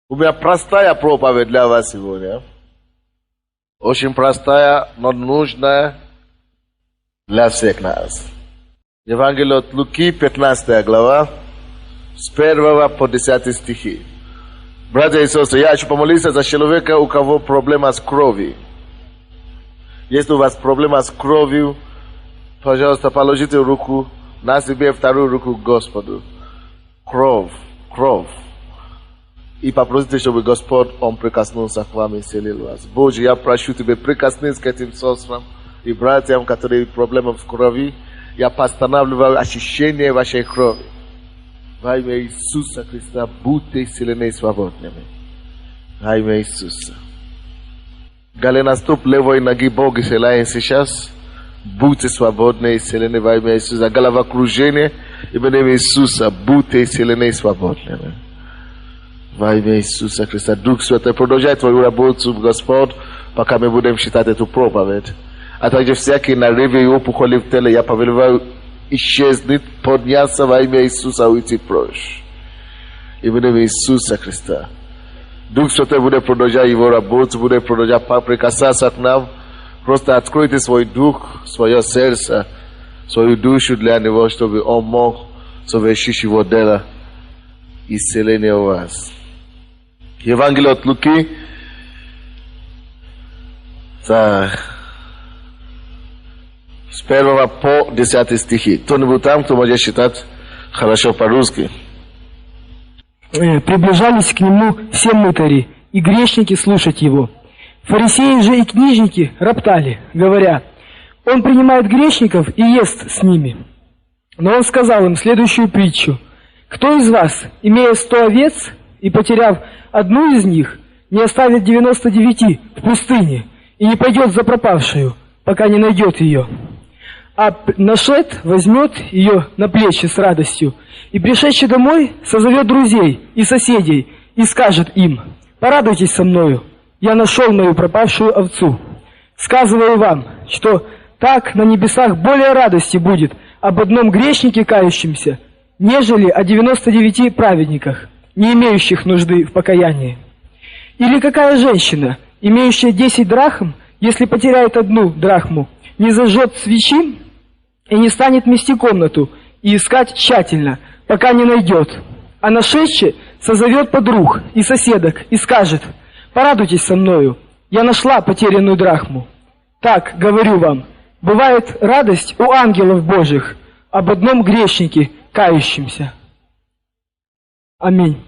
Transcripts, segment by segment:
У меня простая проповедь для вас сегодня. Очень простая, но нужная для всех нас. Евангелие от Луки, 15 глава, с 1 по 10 стихи. Братья и сестры, я хочу помолиться за человека, у кого проблема с кровью. Если у вас проблема с кровью, пожалуйста, положите руку на себе, вторую руку к Господу. Кровь. И попросите, чтобы Господь, Он прикоснулся к вам и исцелил вас. Боже, я прошу Тебя, прикоснись к этим сестрам и братьям, которые проблемы в крови. Я постанавливаю очищение вашей крови. Во имя Иисуса Христа, будьте исцелены и свободными. Во имя Иисуса. Голеностоп левой ноги Бога исцеляем сейчас. Будьте свободны и исцелены во имя Иисуса. Головокружение именем Иисуса. Будьте исцелены и свободными. Во имя Иисуса Христа. Дух Святой, продолжай Твою работу, Господь, пока мы будем читать эту проповедь. А также всякие нарывы и опухоли в теле, я повелеваю исчезнуть, подняться во имя Иисуса, уйти прочь. Именем Иисуса Христа. Дух Святой будет продолжать Его работу, будет продолжать прикасаться к нам. Просто откройте свой дух, свое сердце, свою душу для Него, чтобы Он мог совершить Его дело исцеления у вас. Евангелие от Луки. Так. С 1 по 10 стихи. Кто-нибудь там, кто может читать хорошо по-русски? Приближались к нему все мытари и грешники слушать его. Фарисеи же и книжники роптали, говоря: он принимает грешников и ест с ними. Но он сказал им следующую притчу: кто из вас, имея 100 овец и потеряв одну из них, не оставит 99 в пустыне и не пойдет за пропавшую, пока не найдет ее? А нашед возьмет ее на плечи с радостью, и, пришедший домой, созовет друзей и соседей, и скажет им: порадуйтесь со мною, я нашел мою пропавшую овцу. Сказываю вам, что так на небесах более радости будет об одном грешнике кающемся, нежели о 99 праведниках, не имеющих нужды в покаянии. Или какая женщина, имеющая 10 драхм, если потеряет одну драхму, не зажжет свечи и не станет мести комнату и искать тщательно, пока не найдет, а нашедший созовет подруг и соседок и скажет: порадуйтесь со мною, я нашла потерянную драхму. Так, говорю вам, бывает радость у ангелов Божьих об одном грешнике кающемся. Аминь.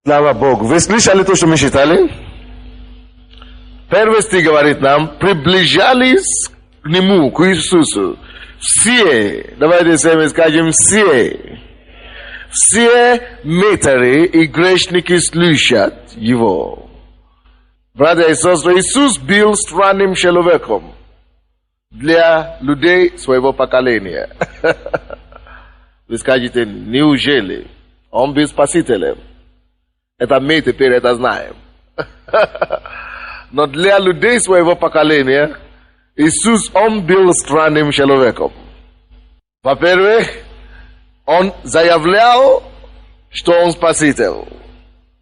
Слава Богу. Вы слышали то, что мы читали? Первый стих говорит нам: приближались к Нему, к Иисусу. Все, давайте всеми скажем, все мытари и грешники слышат Его. Братья и сестры, Иисус был странным человеком для людей своего поколения. Вы скажете: неужели? Он был спасителем. Это мы теперь это знаем. Но для людей своего поколения Иисус, Он был странным человеком. Во-первых, Он заявлял, что Он спаситель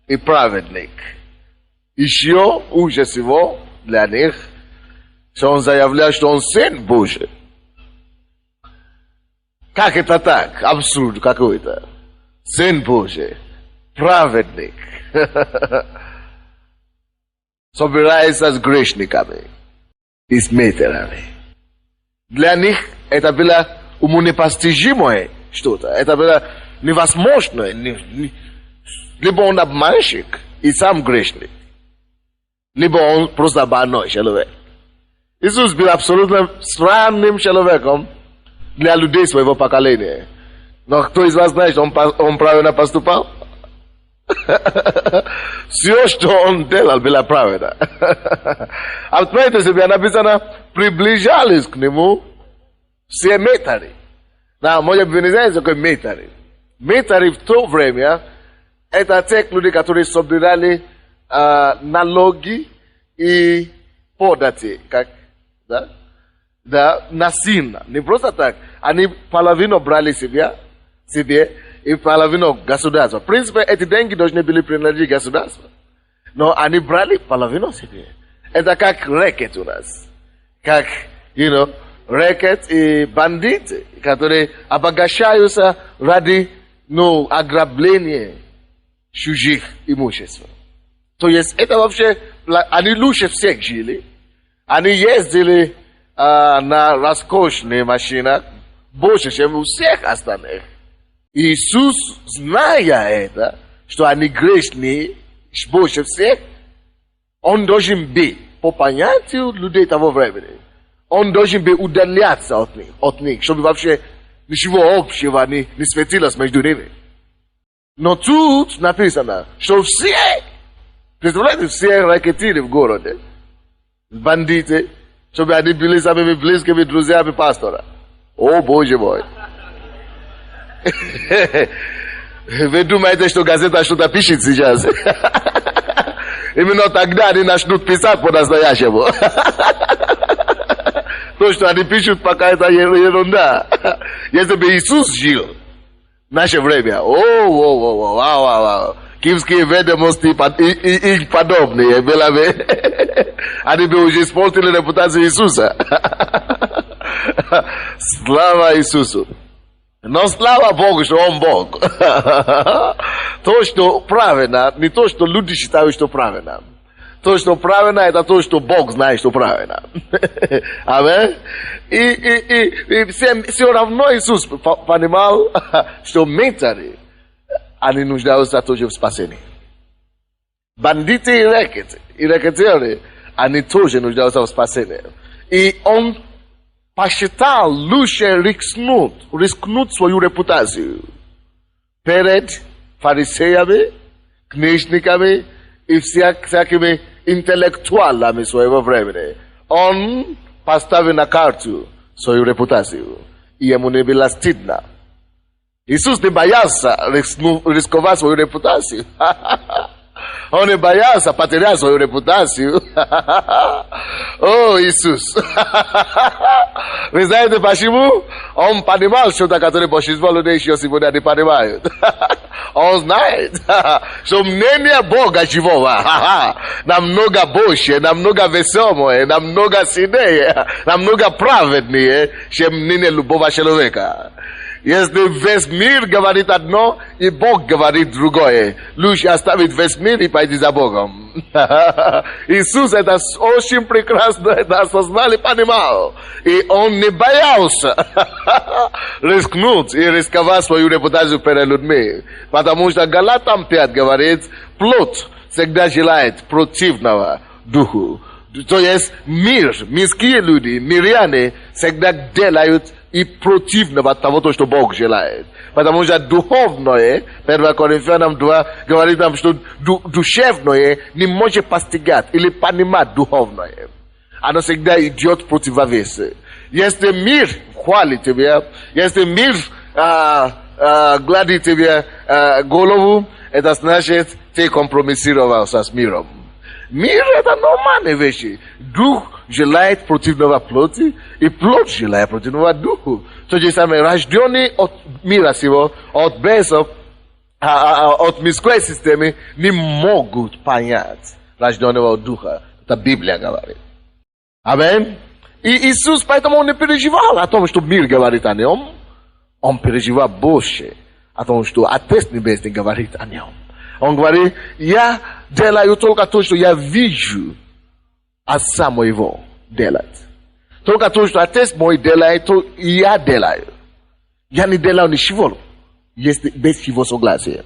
и праведник. Еще хуже всего для них, что Он заявлял, что Он Сын Божий. Как это так? Абсурд какой-то. Сын Божий, праведник, собирается с грешниками и с мытарями. Для них это было умопостижимое что-то. Это было невозможно. Либо он обманщик и сам грешник, либо он просто больной человек. Иисус был абсолютно странным человеком для людей своего поколения. Но кто из вас знает, что он правильно поступал? Все, что он делал, было правильно. А смотрите себе, написано: приближались к Нему все мытари. Может быть, вы не знаете, что такое мытари? Мытари в то время — это те люди, которые собирали налоги и подати. Как? Да, насильно. Не просто так. Они половину брали себе и половину государства. В принципе, эти деньги должны были принадлежать государству. Но они брали половину себе. Это как рэкет у нас. Как, рэкет и бандиты, которые обогащаются ради, ограбления чужих имуществ. То есть это вообще, они лучше всех жили. Они ездили на роскошных машинах больше, чем у всех остальных. Иисус, зная это, что они грешные больше всех, он должен быть, по понятию людей того времени, он должен быть удаляться от них, чтобы вообще ничего общего не светилось между ними. Но тут написано, что все, представляете, все ракетиры в городе, бандиты, чтобы они были самыми близкими друзьями пастора. О, Боже мой. Вы думаете, что газета что-то пишет сейчас? Именно тогда они начнут писать по-настоящему. То, что они пишут, пока это ерунда. Если бы Иисус жил в наше время, вау. Киевские ведомости и подобные, они бы уже испортили репутацию Иисуса. Слава Иисусу. Но слава Богу, что Он Бог. То, что правильно, не то, что люди считают, что правильно. То, что правильно, это то, что Бог знает, что правильно. Аминь. И все равно Иисус понимал, что ментали, они нуждаются тоже в спасении. Бандиты и рэкетиры, они тоже нуждаются в спасении. И Он посчитал лучше рискнуть свою репутацию перед фарисеями, книжниками и всякими интеллектуалами своего времени. Он поставил на карту свою репутацию, и ему не было стыдно. Иисус не боялся рисковать свою репутацию. Он не боялся потерять свою репутацию. О, Иисус. Вы знаете почему? Он понимал что-то, которое большинство людей еще сегодня не понимают. Он знает, что мнение Бога живого намного больше, намного весомое, намного сильнее, намного праведнее, чем мнение любого человека. Если весь мир говорит одно, и Бог говорит другое, лучше оставить весь мир и пойти за Богом. Иисус это очень прекрасно это осознал и понимал. И Он не боялся рискнуть и рисковать свою репутацию перед людьми. Потому что Галатам 5 говорит, плоть всегда желает противного духу. То есть мирские люди, миряне всегда делают и противного того, что Бог желает. Потому что духовное, 1 Коринфянам 2 говорит нам, что душевное не может постигать или понимать духовное. Оно всегда идет противовес. Если мир хвалит тебя, если мир гладит тебе голову, это значит, ты компромиссировался с миром. Мир это нормальные вещи. Дух желает противного плоти, и плоть желает противного духу. То есть мы рожденные от мира сего, от бесов, от мирской системы, не могут понять рожденного от духа. Это Библия говорит. Аминь. И Иисус поэтому он не переживал о том, что мир говорит о нем. Он переживал больше о том, что Отец Небесный говорит о нем. Он говорит, я делаю только то, что я вижу Отца моего делать. Только то, что Отец мой делает, то и я делаю. Я не делаю ничего, если без его согласия.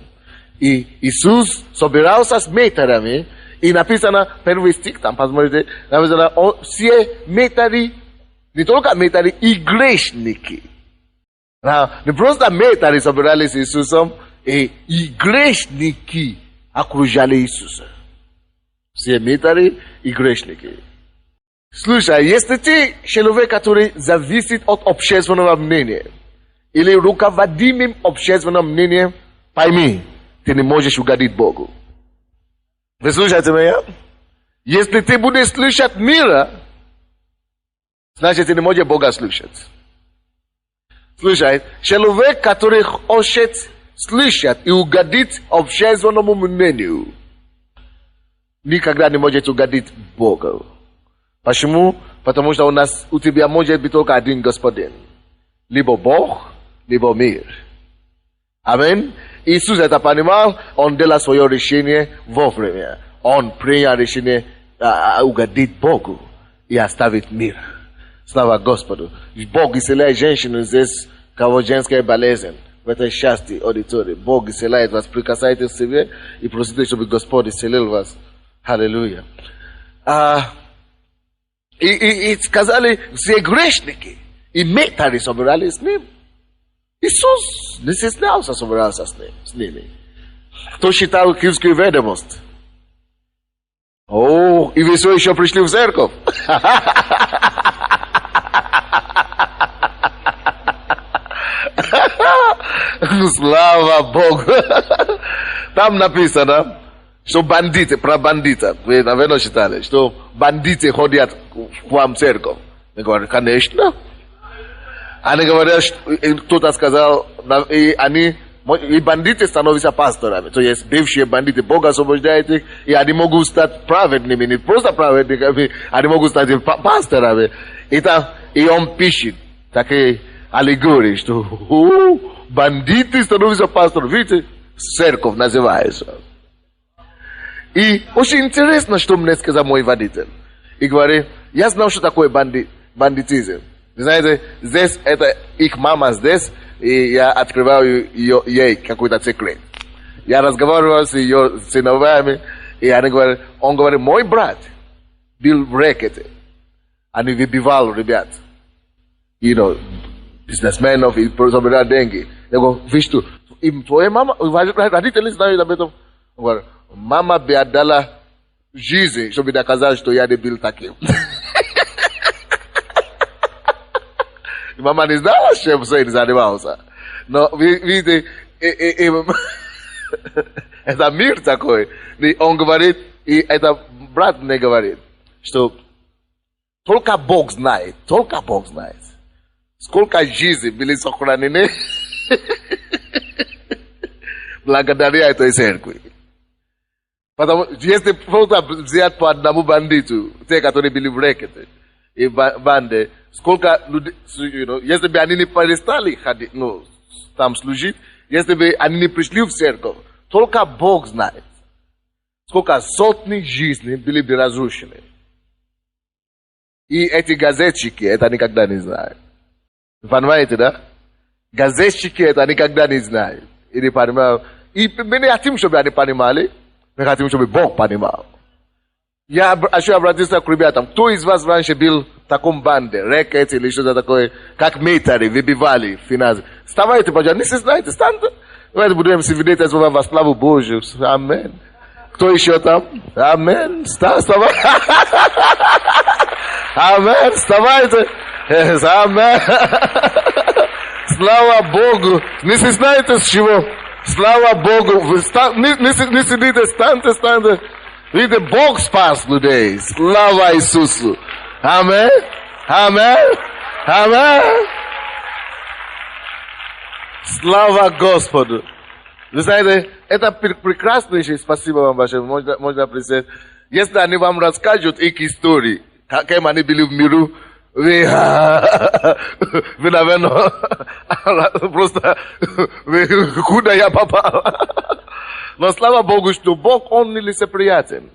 И Иисус собирался с метарями, и написано, первый стих, там, посмотрите, написано, все метари, не только метари, и грешники. Не просто метари собирались с Иисусом, и грешники окружали Иисуса. Все метари и грешники. Слушай, если ты человек, который зависит от общественного мнения, или руководимым общественным мнением, пойми, ты не можешь угодить Богу. Вы слушаете меня? Если ты будешь слушать мира, значит, ты не можешь Бога слушать. Слушай, человек, который хочет слышат и угодить общественному мнению, никогда не может угодить Богу. Почему? Потому что у тебя может быть только один Господин. Либо Бог, либо мир. Аминь. Иисус это понимал, Он делал свое решение вовремя. Он принял решение угодить Богу и оставить мир. Слава Господу. Бог исцеляет женщину здесь, кого женская болезнь. В этой части аудитории. Бог исцеляет вас. Прикасайтесь к себе и просите, чтобы Господь исцелил вас. Аллилуйя. И сказали, все грешники и метари собирались с ним. Иисус не стеснялся собираться с ними. Кто читал Киевскую ведомость? О, и вы все еще пришли в церковь? Слава Богу. Там написано, что бандиты, про бандитов, вы, наверное, читали, что бандиты ходят к вам в церковь. Я говорю, конечно. Они говорят, кто-то сказал, и бандиты становятся пасторами. То есть бывшие бандиты, Бог освобождает их, и они могут стать праведными, не просто праведниками, они могут стать пасторами. И он пишет такие аллегории, что бандиты становятся пасторами. Видите, церковь называется. И очень интересно, что мне сказал мой водитель. И говорит, я знал, что такое бандитизм. Вы знаете, здесь это их мама здесь, и я открываю ей какой-то секрет. Я разговаривал с ее сыновьями, и он говорит, мой брат был в рэкете. Они выбивали ребят. Бизнесменов, и собирал деньги. Я говорю, видишь что, твоя мама, родители знают об этом. Он говорит, мама бы отдала жизнь, чтобы доказать, что я не был таким. Мама не знала, чем сын занимался. Но, видите, это мир такой. И он говорит, и это брат мне говорит, что только Бог знает, сколько жизней были сохранены благодаря этой церкви. Потому, если просто взять по одному бандиту, те, которые были в рэкете, и банде, сколько людей, если бы они не перестали ходить, там служить, если бы они не пришли в церковь, только Бог знает, сколько сотни жизней были бы разрушены. И эти газетчики это никогда не знают. Понимаете, да? Газетчики это никогда не знают. И не понимают. И мы не хотим, чтобы они понимали, мы хотим, чтобы Бог понимал. Я еще обратился к ребятам. Кто из вас раньше был в таком банде, рэкет или что-то такое, как метари, выбивали финансы? Вставайте, пожалуйста, не стесняйтесь, встаньте. Давайте будем свидетельствовать во славу Божию. Аминь. Кто еще там? Аминь. Вставай. Аминь. Вставайте. Аминь. Слава Богу. Не стесняйтесь чего. Слава Богу. Не сидите, станьте. Видите, Бог спас людей. Слава Иисусу. Аминь. Аминь. Аминь. Слава Господу. Вы знаете, это прекрасная жизнь. Спасибо вам большое. Можно присесть. Если они вам расскажут их истории, кем они были в миру, вы, наверное, просто, куда я попал. Но слава Богу, что Бог, Он не лицеприятен.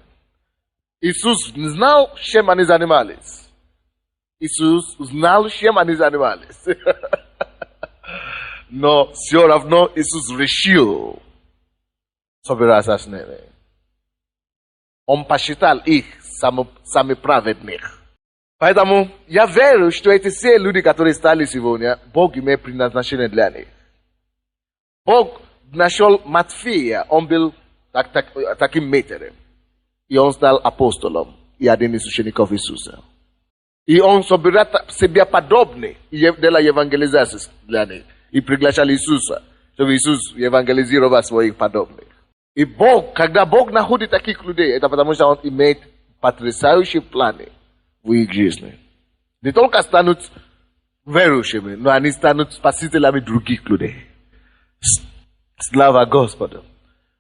Иисус знал, чем они занимались. Иисус знал, чем они занимались. Но все равно Иисус решил собираться с ними. Он посчитал их самыми праведных. Поэтому я верю, что эти все люди, которые стали сегодня, Бог имеет предназначение для них. Бог нашел Матфея, он был таким метром. И он стал апостолом и один из учеников Иисуса. И он собирал себе подобный и делал евангелизацию для них. И приглашал Иисуса, чтобы Иисус евангелизировал своих подобных. И Бог, когда Бог находит таких людей, это потому что Он имеет потрясающие планы в их жизни. Не только станут верующими, но они станут спасителями других людей. Слава Господу.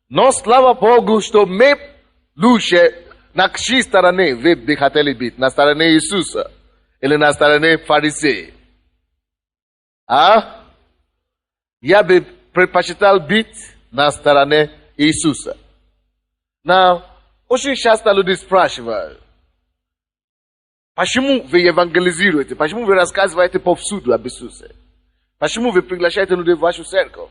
Но слава Богу, что мы лучше на чьей стороне вы бы хотели быть? На стороне Иисуса или на стороне фарисеев? А? Я бы предпочитал быть на стороне Иисуса. Но очень часто люди спрашивают, почему вы евангелизируете, почему вы рассказываете повсюду об Иисусе? Почему вы приглашаете людей в вашу церковь?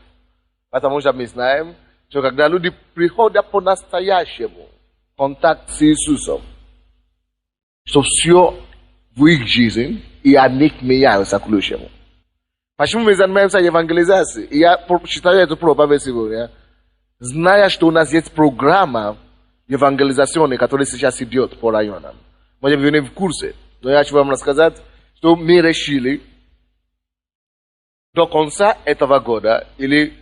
Потому что мы знаем, что когда люди приходят по-настоящему в контакт с Иисусом, что все в их жизни, и они меняются к лучшему. Почему мы занимаемся евангелизацией? И я читаю эту проповедь сегодня, зная, что у нас есть программа евангелизационная, которая сейчас идет по районам. Может быть, вы не в курсе, но я хочу вам рассказать, что мы решили до конца этого года или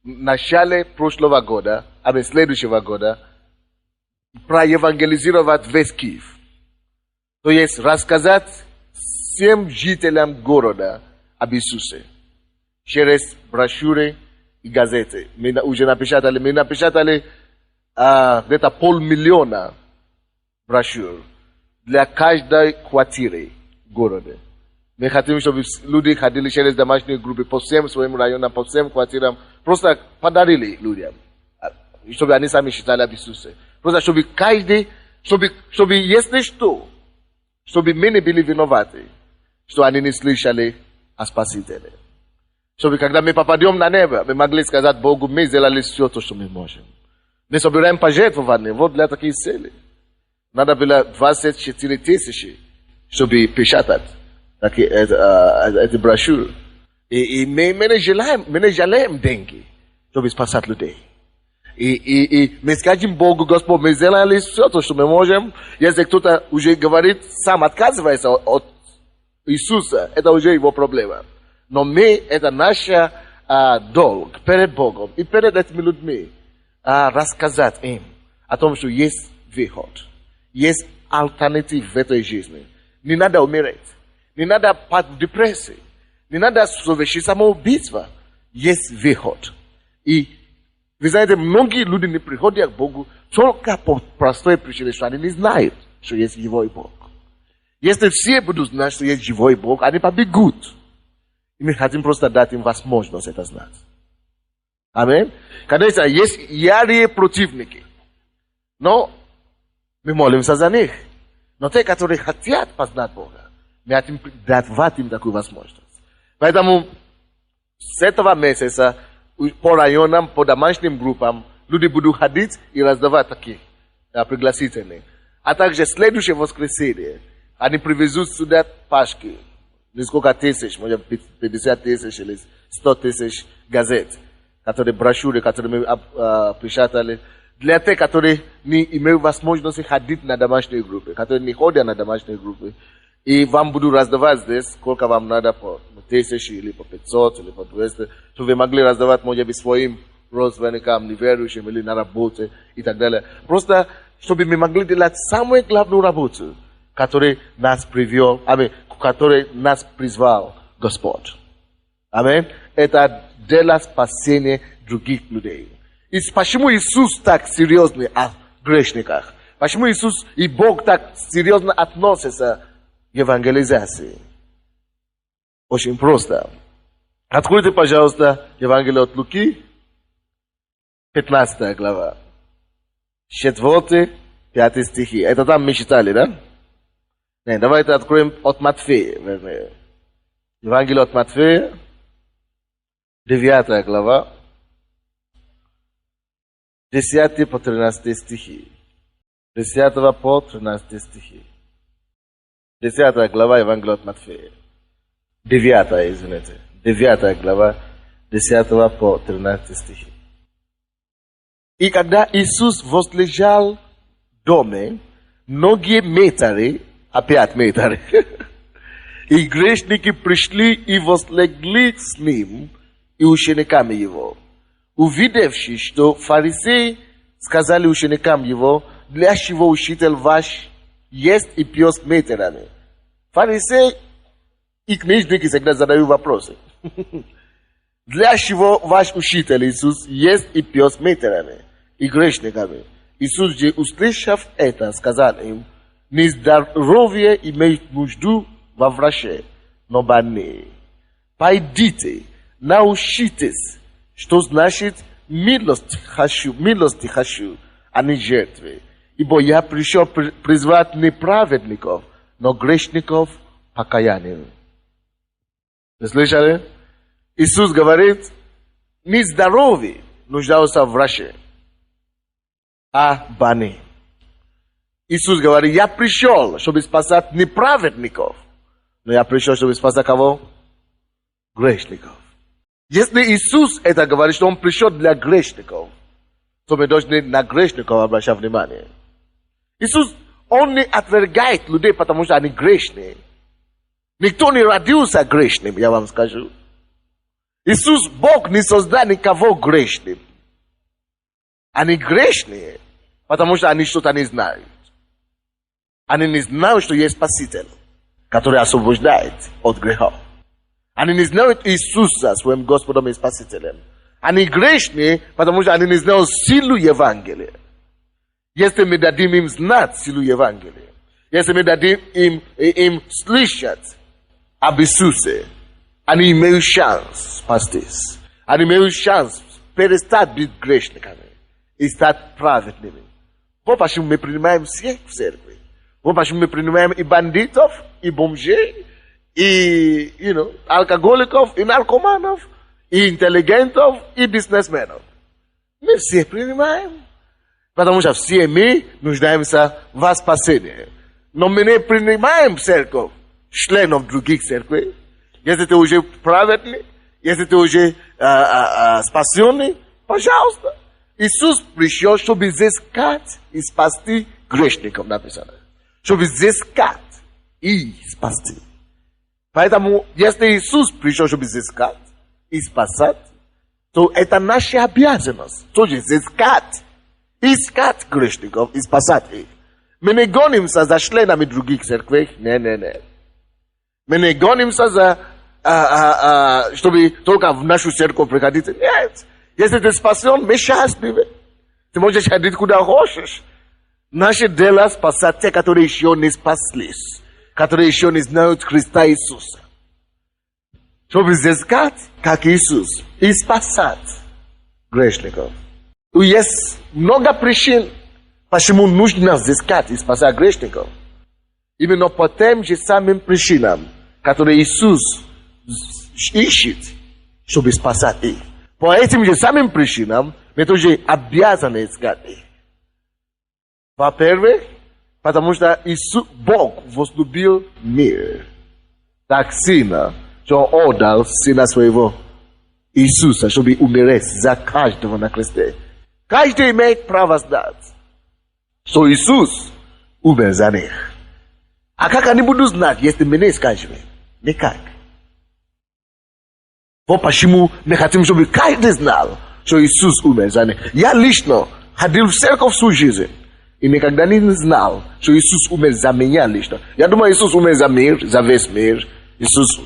в начале прошлого года, а не следующего года, проевангелизировать весь Киев. То есть рассказать всем жителям города об Иисусе через брошюры и газеты. Мы уже напечатали где-то 500 000 брошюр для каждой квартиры города. Мы хотим, чтобы люди ходили через домашние группы по всем своим районам, по всем квартирам, просто подарили людям, чтобы они сами считали об Иисусе. Просто чтобы каждый, чтобы если что, чтобы мы не были виноваты, что они не слышали о Спасителе. Чтобы когда мы попадем на небо, мы могли сказать Богу, мы сделали все то, что мы можем. Мы собираем пожертвования, вот для таких целей. Надо было 24 000, чтобы печатать эти брошюры. И мы не жалеем деньги, чтобы спасать людей. И мы скажем Богу, Господь, мы сделали все то, что мы можем. Если кто-то уже говорит, сам отказывается от Иисуса, это уже его проблема. Но мы, это наш долг перед Богом и перед этими людьми, рассказать им о том, что есть выход, есть альтернатива в этой жизни. Не надо умереть, не надо падать в депрессию, не надо совершить самоубийство. Есть выход. И вы знаете, многие люди не приходят к Богу только по простой причине, что они не знают, что есть живой Бог. Если все будут знать, что есть живой Бог, они побегут. И мы хотим просто дать им возможность это знать. Аминь. Конечно, есть ярые противники. Но мы молимся за них. Но те, которые хотят познать Бога, мы хотим давать им такую возможность. Поэтому с этого месяца по районам, по домашним группам люди будут ходить и раздавать такие пригласительные. А также следующее воскресенье они привезут сюда пачки. Несколько тысяч, может 50 000 или 100 000 газет, которые брошюры, которые мы печатали, для тех, которые не имеют возможности ходить на домашние группы, которые не ходят на домашние группы. И вам буду раздавать здесь, сколько вам надо, по 1000 или по 500 или по 200, чтобы вы могли раздавать, может быть, своим родственникам, неверующим или на работе и так далее. Просто, чтобы мы могли делать самую главную работу, которая нас привел, который нас призвал Господь. Аминь. Это дело спасения других людей. И почему Иисус так серьезный о грешниках? Почему Иисус и Бог так серьезно относятся к евангелизации? Очень просто. Откройте, пожалуйста, Евангелие от Луки, 15 глава, 4-5 стихи. Это там мы читали, да? Нет, давайте откроем от Матфея. Евангелие от Матфея, 9 глава, 10 по 13 стихи. 10 по 13 стихи. 10 глава Евангелия от Матфея. 9, извините. 9 глава, 10 по 13 стихи. И когда Иисус возлежал в доме, многие метры, опять метры, и грешники пришли и возлегли с ним и учениками его. Увидевши, что фарисеи сказали ученикам его, для чего учитель ваш ест и пьет с метрами. Фарисеи и книжники всегда задают вопросы. Для чего ваш учитель Иисус есть и пьет с мытарями и грешниками? Иисус же, услышав это, сказал им: нездоровые имеют нужду во враче, но больные. Пойдите, научитесь, что значит милости хочу, а не жертвы. Ибо я пришел призвать не праведников, но грешников к покаянию. Вы слышали? Иисус говорит, не здоровые нуждаются в враче, а больные. Иисус говорит, я пришел, чтобы спасать не праведников, но я пришел, чтобы спасать кого? Грешников. Если Иисус это говорит, что Он пришел для грешников, то мы должны на грешников обращать внимание. Иисус, Он не отвергает людей, потому что они грешные. Никто не родился грешным, я вам скажу. Иисус, Бог, не создал никого грешным. Они грешные, потому что они что-то не знают. Они не знают, что есть Спаситель, который освобождает от греха. Они не знают Иисуса своим Господом и Спасителем. Они грешные, потому что они не знают силу Евангелия. Если мы дадим им знать силу Евангелия, если мы дадим им слышать об Иисусе, они имеют шанс спастись. Они имеют шанс перестать быть грешниками и стать праведными. Вот почему мы принимаем всех в церкви. Вот почему мы принимаем и бандитов, и бомжей, и алкоголиков, и наркоманов, и интеллигентов, и бизнесменов. Мы всех принимаем. Потому что все мы нуждаемся в спасении. Но мы не принимаем в церковь членов других церквей. Если ты уже праведный, если ты уже спасенный, пожалуйста. Иисус пришел, чтобы изыскать и спасти грешников, написано. Чтобы изыскать и спасти. Поэтому, если Иисус пришел, чтобы изыскать и спасать, то это наша обязанность. Тоже изыскать грешников и спасать их. Мы не гонимся за членами других церквей. Не. Мы не гонимся чтобы только в нашу церковь приходить. Нет. Если ты спасен, мы счастливы. Ты можешь ходить куда хочешь. Наше дело спасать те, которые еще не спаслись. Которые еще не знают Христа Иисуса. Чтобы изыскать, как Иисус, и спасать грешников. И есть много причин, почему нужно изыскать и спасать грешников. Именно по тем же самым причинам, которые Иисус ищет, чтобы спасать их. По этим же самым причинам мы тоже обязаны искать их. Во-первых, потому что Бог возлюбил мир так сильно, что Он отдал Сына Своего Иисуса, чтобы умереть за каждого на кресте. Каждый имеет право знать, что Иисус умер за них. А как они будут знать, если мы не скажем? Никак. Вот почему мы хотим, чтобы каждый знал, что Иисус умер за них. Я лично ходил в церковь всю жизнь и никогда не знал, что Иисус умер за меня лично. Я думаю, Иисус умер за мир, за весь мир. Иисус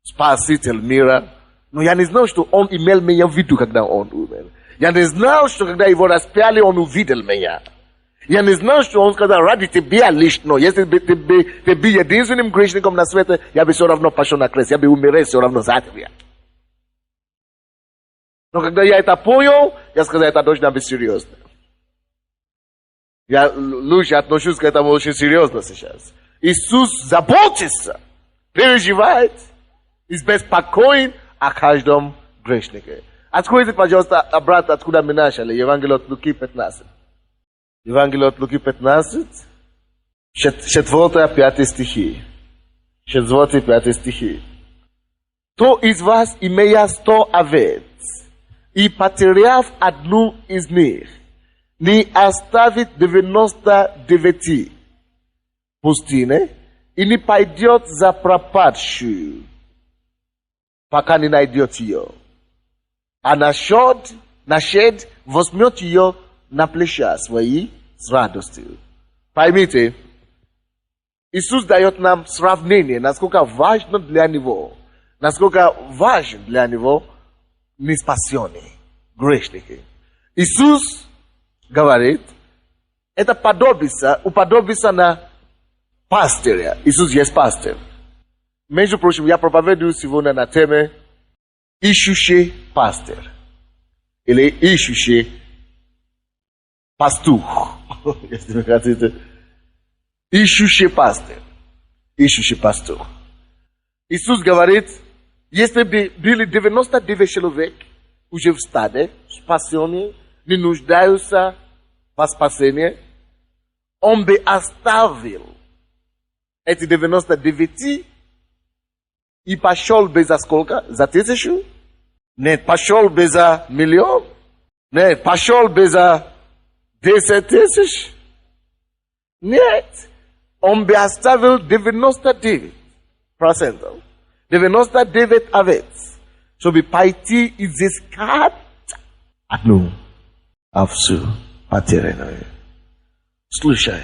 спаситель мира. Но я не знал, что Он имел меня в виду, когда Он умер. Я не знал, что когда Его распяли, Он увидел меня. Я не знал, что Он сказал, ради тебя лично, если бы ты был единственным грешником на свете, я бы все равно пошел на крест, я бы умереть все равно за тебя. Но когда я это понял, я сказал, это должно быть серьезно. Я лучше отношусь к этому очень серьезно сейчас. Иисус заботится, переживает и беспокоен о каждом грешнике. Откройте, пожалуйста, обратно, откуда мы начали. Евангелие от Луки 15. Евангелие от Луки 15, 4-5 стихи. 4-5 стихи. Кто из вас, имея 100 овец, и потеряв одну из них, не оставит 99 в пустыне и не пойдет за пропадшую, пока не найдет ее. А нашед возьмет ее на плеча свои с радостью. Поймите, Иисус дает нам сравнение, насколько важно для Него, насколько важен для Него не спасенные, грешники. Иисус говорит, это уподобится на пастыря. Иисус есть пастырь. Между прочим, я проповедую сегодня на теме ищущий пастырь. Или ищущий пастух. Если вы хотите. Ищущий пастырь. Ищущий пастух. Иисус говорит, если бы были 99 человек уже в стаде, спасенные, не нуждаются в спасении, он бы оставил эти 99 и пошел бы за сколько? За 1000? Нет, пошел бы за 1 миллион? Нет, пошел бы за 10 000? Нет, он бы оставил 99%. 99 овец, чтобы пойти изыскать одну овцу потерянную. Слушай,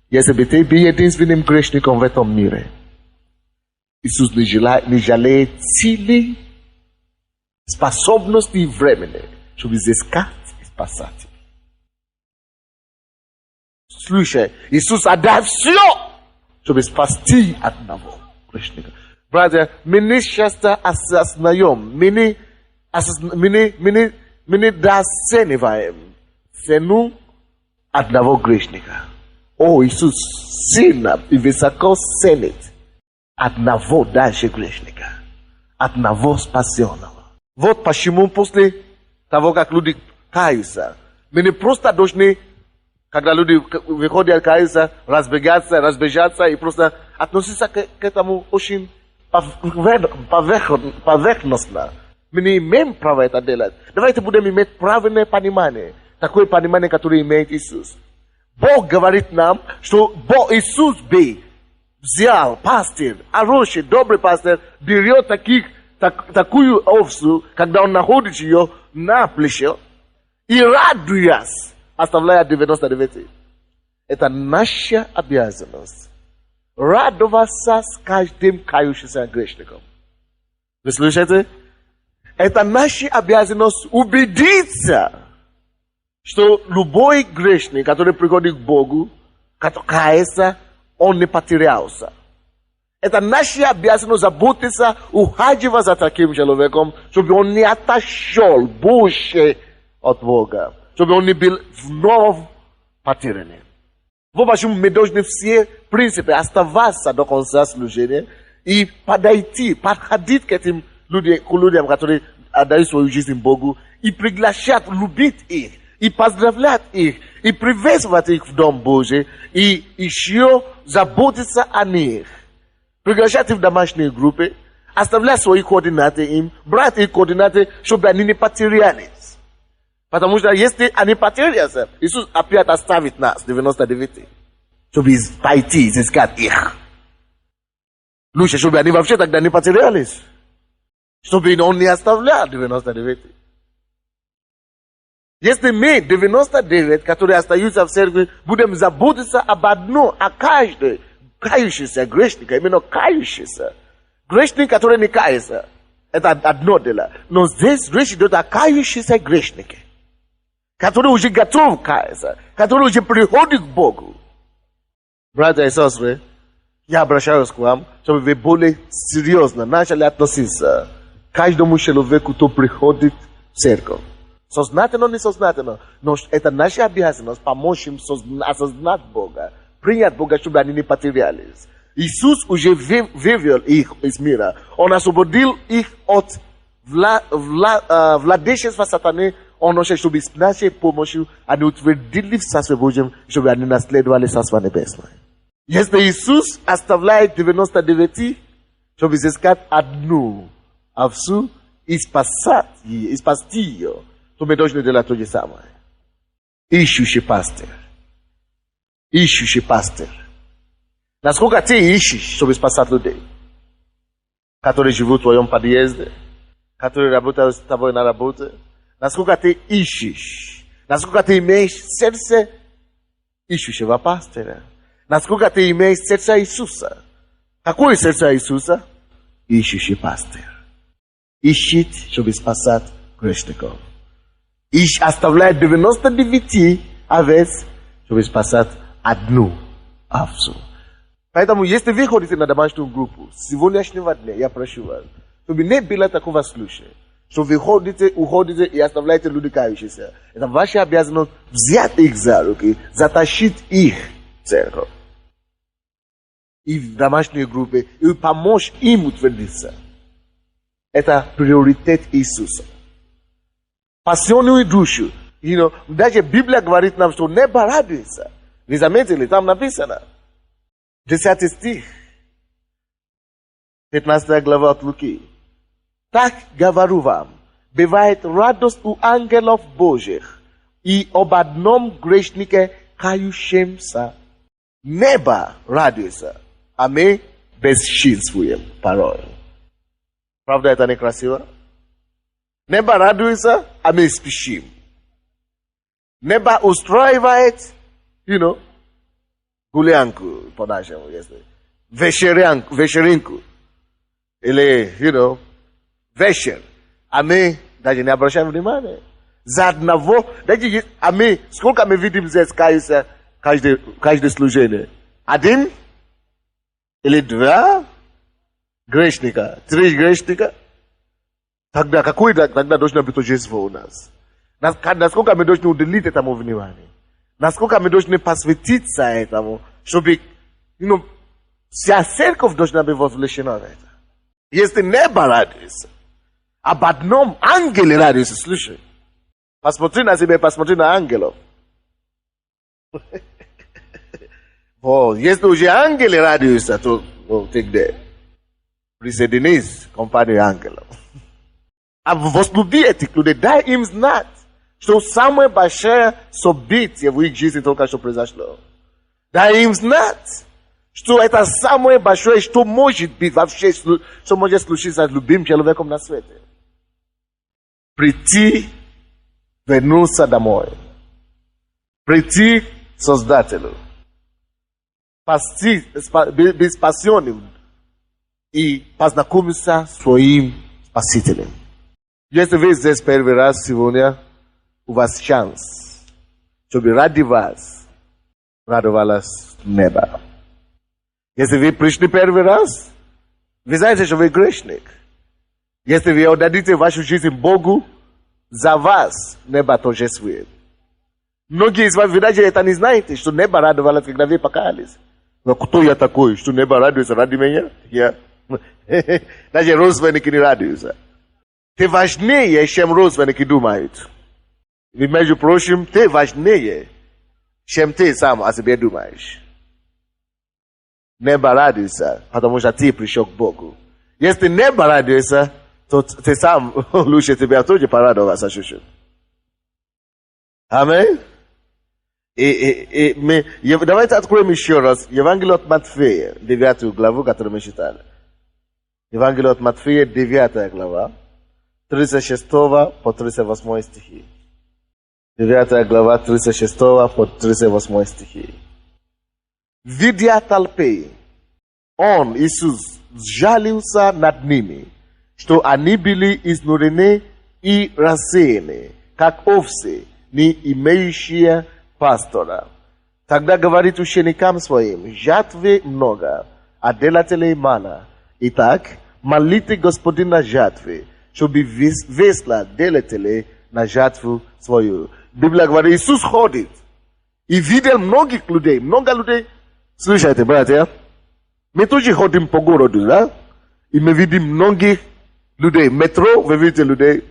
если бы ты был единственным грешником в этом мире, Иисус не жалеет силы, способности и времени, чтобы изыскать и спасать. Слушай, Иисус отдал все, чтобы спасти одного грешника. Братья, мы нечасто осознаем, мы не доцениваем цену одного грешника. О, Иисус сильно и высоко ценит одного даже грешника, одного спасенного. Вот почему после того, как люди каются, мы не просто должны, когда люди выходят каяться, разбежаться и просто относиться к этому очень поверхностно. Мы не имеем права это делать. Давайте будем иметь правильное понимание. Такое понимание, которое имеет Иисус. Бог говорит нам, что Иисус бы взял пастырь, хороший, добрый пастырь, берет такую овцу, когда он находит ее на плече, и радуясь, оставляя 99. Это наша обязанность. Радоваться с каждым кающимся грешником. Вы слышите? Это наша обязанность убедиться, что любой грешник, который приходит к Богу, который кается, он не потерялся. Это наша обязанность заботиться, ухаживать за таким человеком, чтобы он не отошел больше от Бога, чтобы он не был вновь потерянным. Вот почему мы должны все, в принципе, оставаться до конца служения и подходить к этим людям, которые отдают свою жизнь Богу, и приглашать, любить их, и поздравлять их, и приветствовать их в Дом Божий, и еще заботиться о них. Приглашать их в домашние группы, оставлять свои координаты им, брать их координаты, чтобы они не потерялись. Потому что если они потерялся, Иисус опять оставит нас, 99, чтобы пойти изыскать их. Лучше, чтобы они вообще тогда не потерялись. Чтобы он не оставлял 99. Если мы, 99, которые остаются в церкви, будем заботиться об одном, о каждой кающейся грешника, именно кающийся. Грешник, который не кается, это одно дело. Но здесь речь идет о кающейся грешнике, который уже готов каяться, который уже приходит к Богу. Братья и сестры, я обращаюсь к вам, чтобы вы более серьезно начали относиться к каждому человеку, кто приходит в церковь. Сознательно, несознательно. Но это наша обязанность помочь им осознать Бога, принять Бога, чтобы они не потерялись. Иисус уже вывел их из мира. Он освободил их от владычества сатаны. Он хочет, чтобы с нашей помощью они утвердили в Царстве Божьем, чтобы они наследовали Царство Небесное. Если Иисус оставляет 99, чтобы изыскать одну овцу и спасти ее, то мы должны делать то же самое. Ищущий пастырь. Ищущий пастырь. Насколько ты ищешь, чтобы спасать людей, которые живут в твоем подъезде, которые работают с тобой на работе, насколько ты ищешь, насколько ты имеешь сердце ищущего пастыря, насколько ты имеешь сердце Иисуса. Какое сердце Иисуса? Ищущий пастырь. Ищет, чтобы спасать грешников. И оставляет 99 овец, чтобы спасать одну овцу. Поэтому, если вы ходите на домашнюю группу, с сегодняшнего дня, я прошу вас, чтобы не было такого случая, что вы уходите и оставляете людей кающиеся. Это ваша обязанность взять их за руки, затащить их в церковь. И в домашней группе, и помочь им утвердиться. Это приоритет Иисуса. Спасенную душу. Даже Библия говорит нам, что небо радуется. Вы заметили, там написано. 10 стих. 15 глава от Луки. Так говорю вам, бывает радость у ангелов Божьих и об одном грешнике кающемся. Небо радуется, а мы бесчинствуем порой. Правда, это некрасиво? Небо радуется, а мы спешим. Небо устраивает, гулянку, по-нашему, если. Вечеринку. Или, вечер. А мы даже не обращаем внимания. За одного, даже, а мы, сколько мы видим здесь каются каждое служение? 1 или 2 грешника? 3 грешника? Тогда должно быть торжество у нас? Насколько мы должны уделить этому внимание? Насколько мы должны посвятиться этому, чтобы, вся церковь должна быть вовлечена в это. Если небо радуется, об одном ангеле радуется, слушай. Посмотри на себя, посмотри на ангелов. Если уже ангелы радуются, то ты где? Присоединись к компании ангелов. А возлюби этих людей, дай им знать, что самое большое событие в их жизни только что произошло. Дай им знать, что это самое большое, что может быть вообще, что может случиться с любым человеком на свете. Прийти, вернуться домой. Прийти к Создателю. Быть спасенным и познакомиться с своим Спасителем. Если вы здесь первый раз сегодня, у вас шанс, чтобы ради вас радовалось небо. Если вы пришли первый раз, вы знаете, что вы грешник. Если вы отдадите вашу жизнь Богу, за вас небо торжествует. Многие из вас, вы даже это не знаете, что небо радовалось, когда вы покаялись. Но кто я такой, что небо радуется ради меня? Даже родственники не радуются. Ты важнее, чем родственники думают. И, между прочим, ты важнее, чем ты сам о себе думаешь. Небо радуется, потому что ты пришел к Богу. Если небо радуется, то ты сам лучше тебя тоже порадоваться чуть-чуть. Аминь. Давайте откроем еще раз Евангелие от Матфея, 9 главу, которую мы читали. Евангелие от Матфея, 9 глава, 36 по 38 стихи. 9 глава, 36 по 38 стихи. Видя толпы, Он, Иисус, сжалился над ними, что они были изнурены и рассеяны, как овцы, не имеющие пастора. Тогда говорит ученикам своим: жатвы много, а делателей мало. Итак, молите Господина жатвы, чтобы весла делателей на жатву свою. Библия говорит, Иисус ходит и видел многих людей, много людей. Слушайте, братья, мы тоже ходим по городу, да? И мы видим многих людей. Метро, вы видите людей.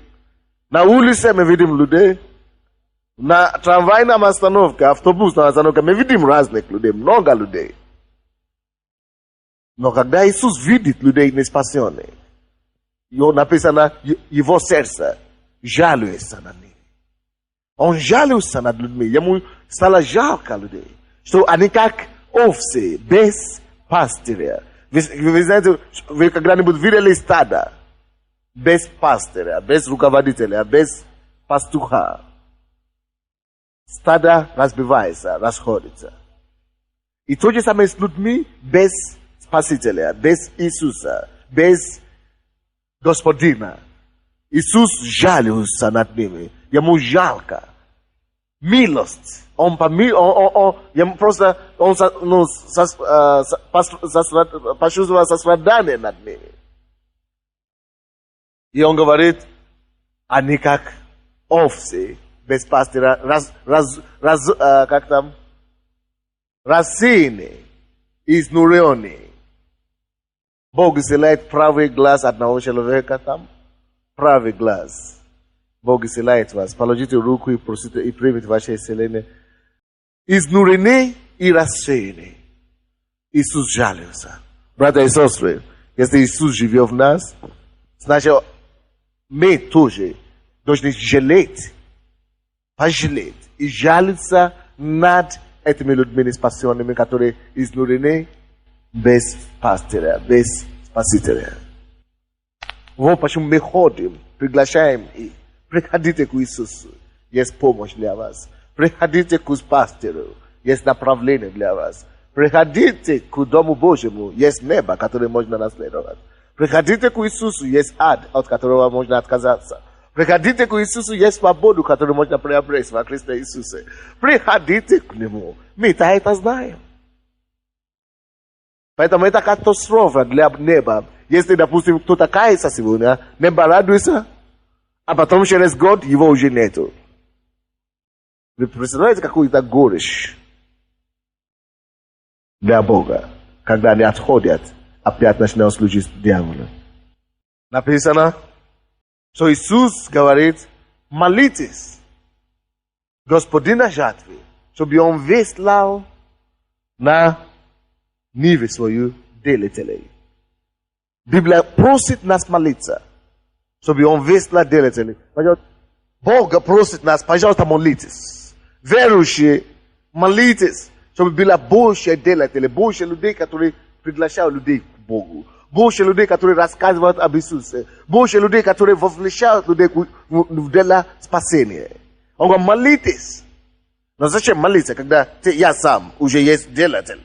На улице мы видим людей. На трамвайном остановке, автобусной остановке, мы видим разных людей, много людей. Но когда Иисус видит людей неспасенных, написано, его сердце жалуется на них. Он жалуется над людьми, ему стало жалко людей, что они как овцы, без пастыря. Вы знаете, вы когда-нибудь видели стадо без пастыря, без руководителя, без пастуха? Стадо разбивается, расходится. И то же самое с людьми без Спасителя, без Иисуса, без Господина. Иисус жалился над ними. Ему жалко. Милость. Он почувствовал сострадание над ними. И он говорит, они как овцы без пастыря, рассеянные, изнуренные. Бог исцеляет правый глаз одного человека там. Правый глаз. Бог исцеляет вас. Положите руку и просите, и примите ваше исцеление. Изнуренные и рассеянные. Иисус жалился. Братья и сестры, если Иисус живет в нас, значит, мы тоже должны жалеть, пожалеть и жалиться над этими людьми неспасенными, которые изнурены без пастыря, без спасителя. Вот почему мы ходим, приглашаем их. Приходите к Иисусу, есть помощь для вас. Приходите к пастырю, есть направление для вас. Приходите к Дому Божьему, есть небо, которое можно наследовать. Приходите к Иисусу, есть ад, от которого можно отказаться. Приходите к Иисусу, есть свободу, которую можно приобрести во Христе Иисусе. Приходите к Нему. Мы-то это знаем. Поэтому это катастрофа для неба. Если, допустим, кто-то кается сегодня, небо радуется, а потом через год его уже нету. Вы представляете, какую-то горечь для Бога, когда они отходят, опять начинают служить дьяволу. Написано, что Иисус говорит, молитесь Господина жатвы, чтобы Он выслал на ниве свою делителей. Библия просит нас молиться, чтобы Он выслал делителей. Бог просит нас, пожалуйста, молитесь. Верующие, молитесь, чтобы было больше делателей, больше людей, которые приглашают людей к Богу. Больше людей, которые рассказывают об Иисусе. Больше людей, которые вовлекают людей в дело спасения. Он говорит, молитесь. Но зачем молиться, когда я сам уже есть делатель?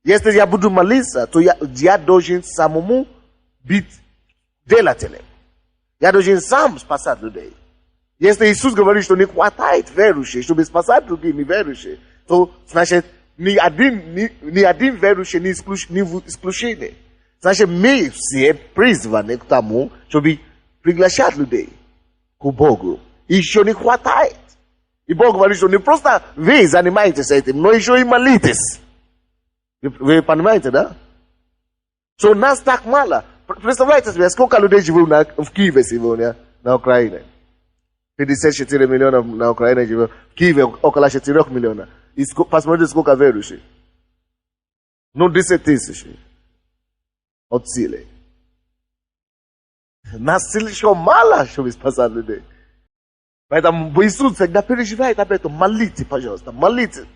Если я буду молиться, то я должен самому быть делателем. Я должен сам спасать людей. Если Иисус говорит, что не хватает верующих, чтобы спасать других неверующих, то значит ни один верующий не исключение. Значит, мы все призваны к тому, чтобы приглашать людей к Богу. И еще не хватает. И Бог говорит, что не просто вы занимаетесь этим, но еще и молитесь. Вы понимаете, да? Что нас так мало. Представляете себе, сколько людей живут в Киеве сегодня, на Украине? 54 миллиона на Украине живут. В Киеве около 4 миллионов. И посмотрите, сколько верующих. Ну, 10 тысяч. От силы. Нас слишком мало, чтобы спасать людей. Поэтому Иисус всегда переживает об этом. Молите, пожалуйста, молите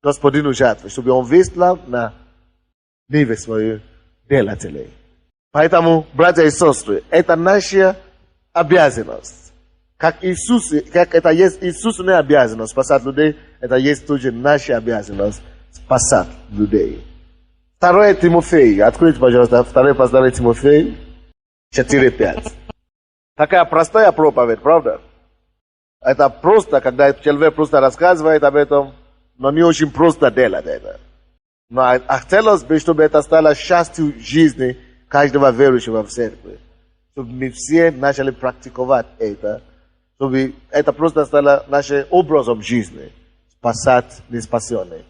Господину жатвы, чтобы Он выслал на ниве свою делателей. Поэтому, братья и сестры, это наша обязанность. Как это есть Иисусная обязанность спасать людей, это есть тоже наша обязанность спасать людей. 2 Тимофея, откройте, пожалуйста, 2 послание Тимофея, 4:5. Такая простая проповедь, правда? Это просто, когда человек просто рассказывает об этом, но не очень просто делать это. Но хотелось бы, чтобы это стало частью жизни каждого верующего в церкви. Чтобы мы все начали практиковать это. Чтобы это просто стало нашим образом жизни. Спасать неспасенных.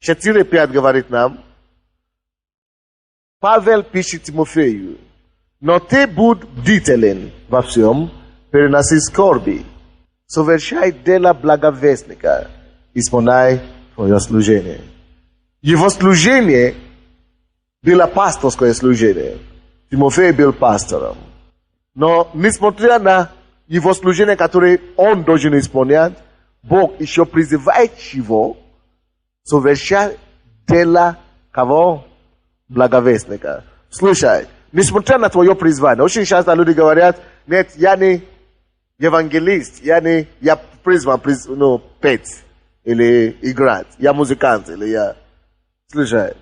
4:5 говорит нам, Павел пишет Тимофею, но ты будь бдителен во всем, переноси скорби, совершай дело благовестника, исполняй твое служение. Его служение было пасторское служение. Тимофей был пастором. Но несмотря на его служение, которое он должен исполнять, Бог еще призывает его совершать дело кого? Благовестника. Слушай, несмотря на твое призвание, очень часто люди говорят, нет, я не евангелист, я призван петь или играть, я музыкант, или я... Слушай,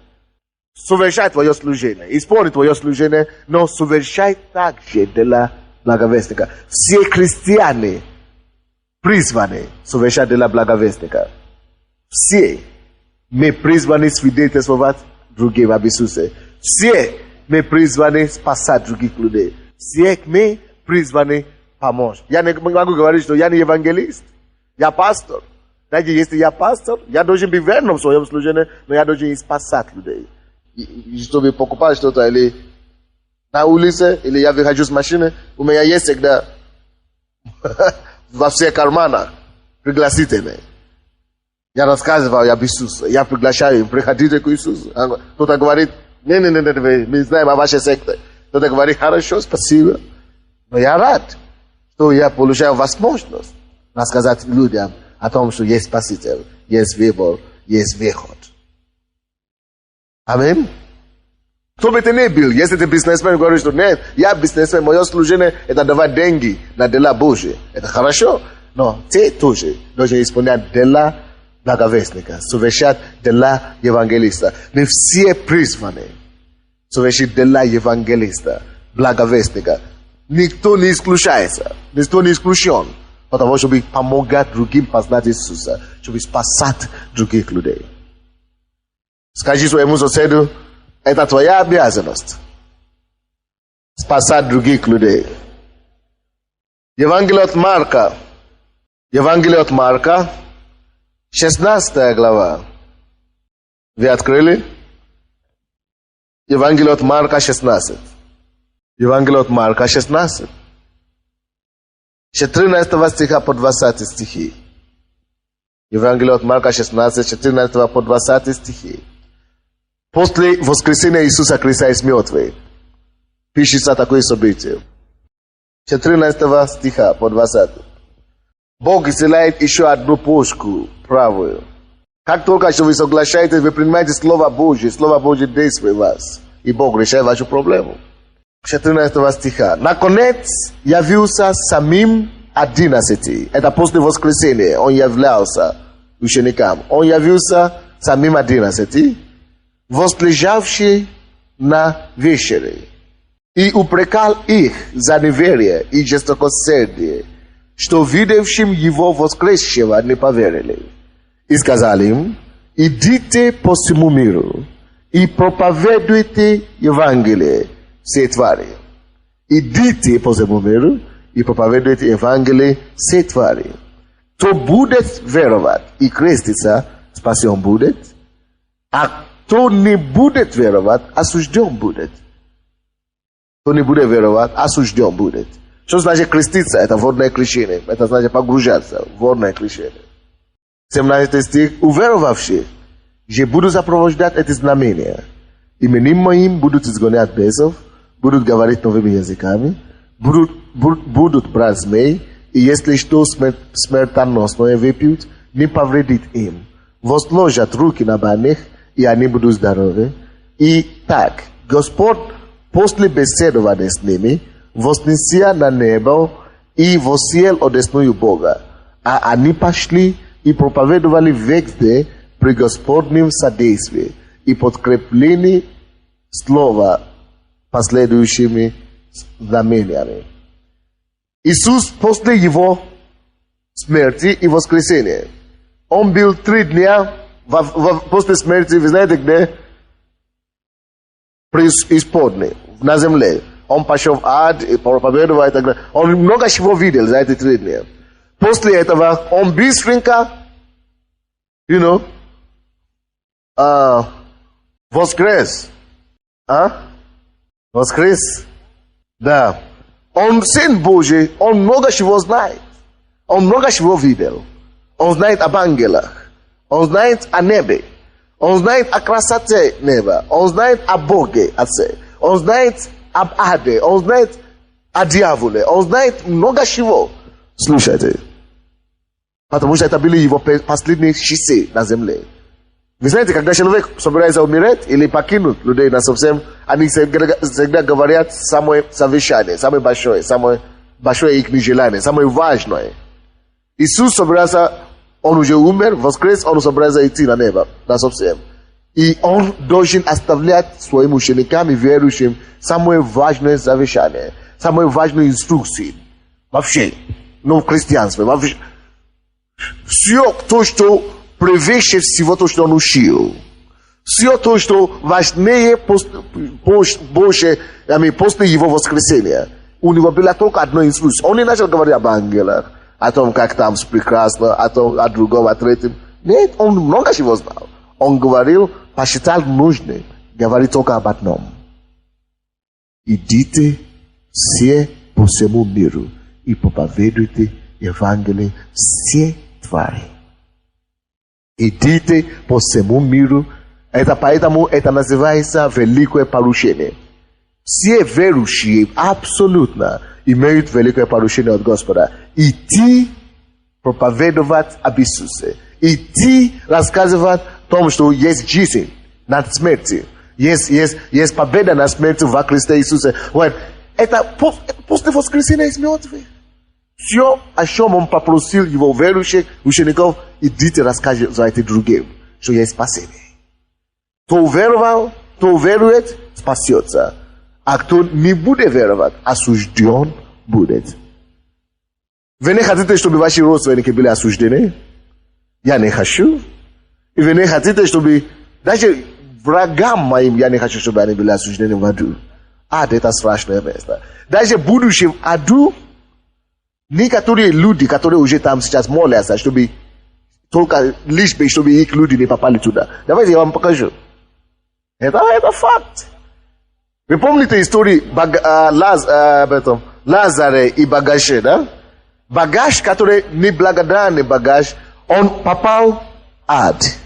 совершай твое служение, исполни твое служение, но совершай также дело благовестника. Все христиане призваны совершать дела благовестника. Все мы призваны свидетельствовать другим об Иисусе. Все мы призваны спасать других людей. Все мы призваны помочь. Я не могу говорить, что я не евангелист. Я пастор. Знаете, если я пастор, я должен быть верным в своем служении, но я должен и спасать людей. И чтобы покупать что-то или на улице, или я выхожу с машины, у меня есть всегда во всех карманах пригласительные. Я рассказываю об Иисусе, я приглашаю им, приходите к Иисусу. Кто-то говорит, не, мы знаем о вашей секте. Кто-то говорит, хорошо, спасибо. Но я рад, что я получаю возможность рассказать людям о том, что есть Спаситель, есть выбор, есть выход. Аминь. Кто бы ты ни был, если ты бизнесмен, говоришь, что нет, я бизнесмен, мое служение это давать деньги на дела Божьи. Это хорошо, но ты тоже должен исполнять дела благовестника, совершать дела евангелиста. Мы все призваны совершить дела евангелиста, благовестника. Никто не исключается, никто не исключен, потому чтобы помогать другим познать Иисуса, чтобы спасать других людей. Скажи своему соседу, это твоя обязанность спасать других людей. Евангелие от Марка, 16 глава. Вы открыли? Евангелие от Марка 16. Евангелие от Марка 16. 14 стиха по 20 стихи. Евангелие от Марка 16, 14 по 20 стихи. После воскресения Иисуса Христа из мертвых пишется такое событие. 14 стиха по 20. Бог исцеляет еще одну почку правую. Как только что вы соглашаетесь, вы принимаете Слово Божье действует в вас. И Бог решает вашу проблему. 14 стиха. Наконец явился самим 11. Это после воскресения. Он являлся ученикам. Он явился самим 11. Возлежавший на вечере. И упрекал их за неверие и жестокосердие, что видевшим его воскресшего не поверили. И сказал им, идите по всему миру и проповедуйте Евангелие всей твари. Идите по всему миру и проповедуйте Евангелие всей твари. Кто будет веровать и креститься, спасен будет, а кто не будет веровать, осужден будет. Кто не будет веровать, осужден будет. Что значит креститься? Это водное крещение. Это значит погружаться. Водное крещение. 17 стих. Уверовавшие же будут сопровождать эти знамения. Именем моим будут изгонять бесов, будут говорить новыми языками, будут брать змей, и если что смертоносное выпьют, не повредит им. Возложат руки на больных, и они будут здоровы. И так, Господь после беседования с ними, вознеся на небо и воссел одесную Бога. А они пошли и проповедовали везде при Господнем содействии и подкреплены слова последующими знамениями. Иисус после его смерти и воскресения, он был 3 дня после смерти, вы знаете где? Преисподней, на земле. Он пошел в ад и проповедовал и так далее. Он много чего видел за эти 3 дня. После этого он быстренько, воскрес. Воскрес? Да. Он Сын Божий, он много чего знает. Он много чего видел. Он знает об ангелах. Он знает о небе. Он знает о красоте неба. Он знает о Боге Отце. Он знает об аде. Он знает о дьяволе. Он знает много чего. Слушайте. Потому что это были его последние часы на земле. Вы знаете, когда человек собирается умереть или покинуть людей на совсем, они всегда говорят самое совершенное, самое большое их желание, самое важное. Иисус собирался, он уже умер, воскрес, он собирается идти на небо, на совсем. И он должен оставлять своим ученикам и верующим самое важное совершение. самые важные инструкции. Вообще, в христианстве. Вообще, все то, что превыше всего то, что он учил. Все то, что важнее после его воскресения. У него была только одна инструкция. Он не начал говорить об ангелах, о том, как там прекрасно, о другом, о третьем. Нет, он много чего знал. Он говорил, посчитал нужным говорить только об одном. Идите все по всему миру и проповедуйте Евангелие все твари. Идите по всему миру. Поэтому это называется великое поручение. Все верующие абсолютно имеют великое поручение от Господа. Идти проповедовать об Иисусе. Идти рассказывать о том, что есть жизнь над смертью. Есть победа над смертью во Христе Иисусе. Это после воскресения из мертвых. Все, о чем он попросил его верующих учеников, идите рассказывайте другим, что есть спасение. Кто уверовал, кто уверует, спасется. А кто не будет веровать, осужден будет. Вы не хотите, чтобы ваши родственники были осуждены? Я не хочу. И вы не хотите, чтобы даже врагам моим, я не хочу, чтобы они были осуждены в аду. Ад — это страшное место. Даже будучи в аду, некоторые люди, которые уже там сейчас молятся, чтобы только лишь бы, чтобы их люди не попали туда. Давайте я вам покажу. Это факт. Вы помните историю Лазаря и багажа, да? Багаж, который неблагодарный багаж, он попал в ад.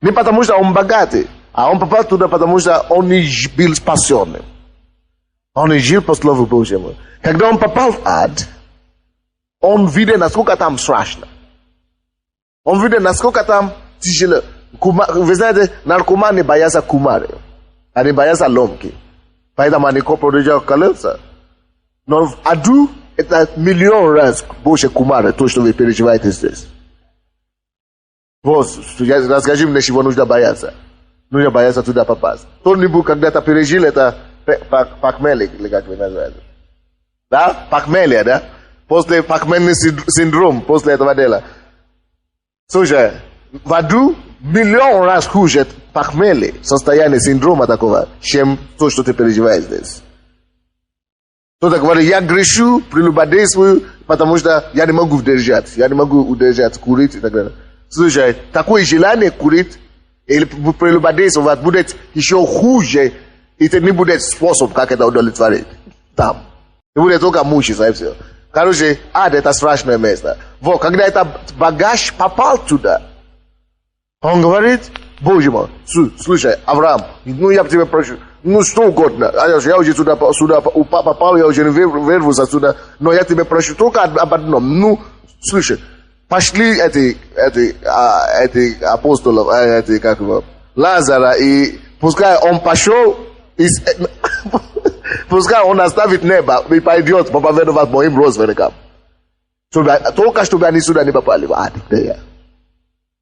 Не потому что он богатый, а он попал туда, потому что он не был спасенным. Он не жил по Слову Божьему. Когда он попал в ад, он видел, насколько там страшно. Он видел, насколько там тяжело. Вы знаете, наркоманы боятся кумары. Они боятся ломки. Поэтому они продолжают колеса. Но в аду это миллион раз больше кумары, то, что вы переживаете здесь. Вот, расскажи мне, чего нужно бояться. Нужно бояться туда попасть. Кто-нибудь когда-то пережил это похмелье, или как вы называете? Да? Похмелье, да? После похмельный синдром, после этого дела. Слушай, в аду миллион раз хуже похмелье, состояние синдрома такого, чем то, что ты переживаешь здесь. Кто-то говорит, я грешу, прелюбодействую, потому что я не могу удержать, курить и так далее. Слушай, такое желание курить или прелюбодействовать будет еще хуже, и это не будет способ, как это удовлетворить. Там. Ты будет только мучиться и все. Короче, ад — это страшное место. Вот, когда этот багаж попал туда, он говорит, Боже мой, слушай, Авраам, я тебе прошу, что угодно. Я уже сюда попал, я уже не вырвусь отсюда, но я тебе прошу только об одном. Слушай, пошли эти апостолов, как его, Лазара, и пускай он пошел, пускай он оставит небо и пойдет проповедовать моим родственникам. Только чтобы они сюда не попали в ад.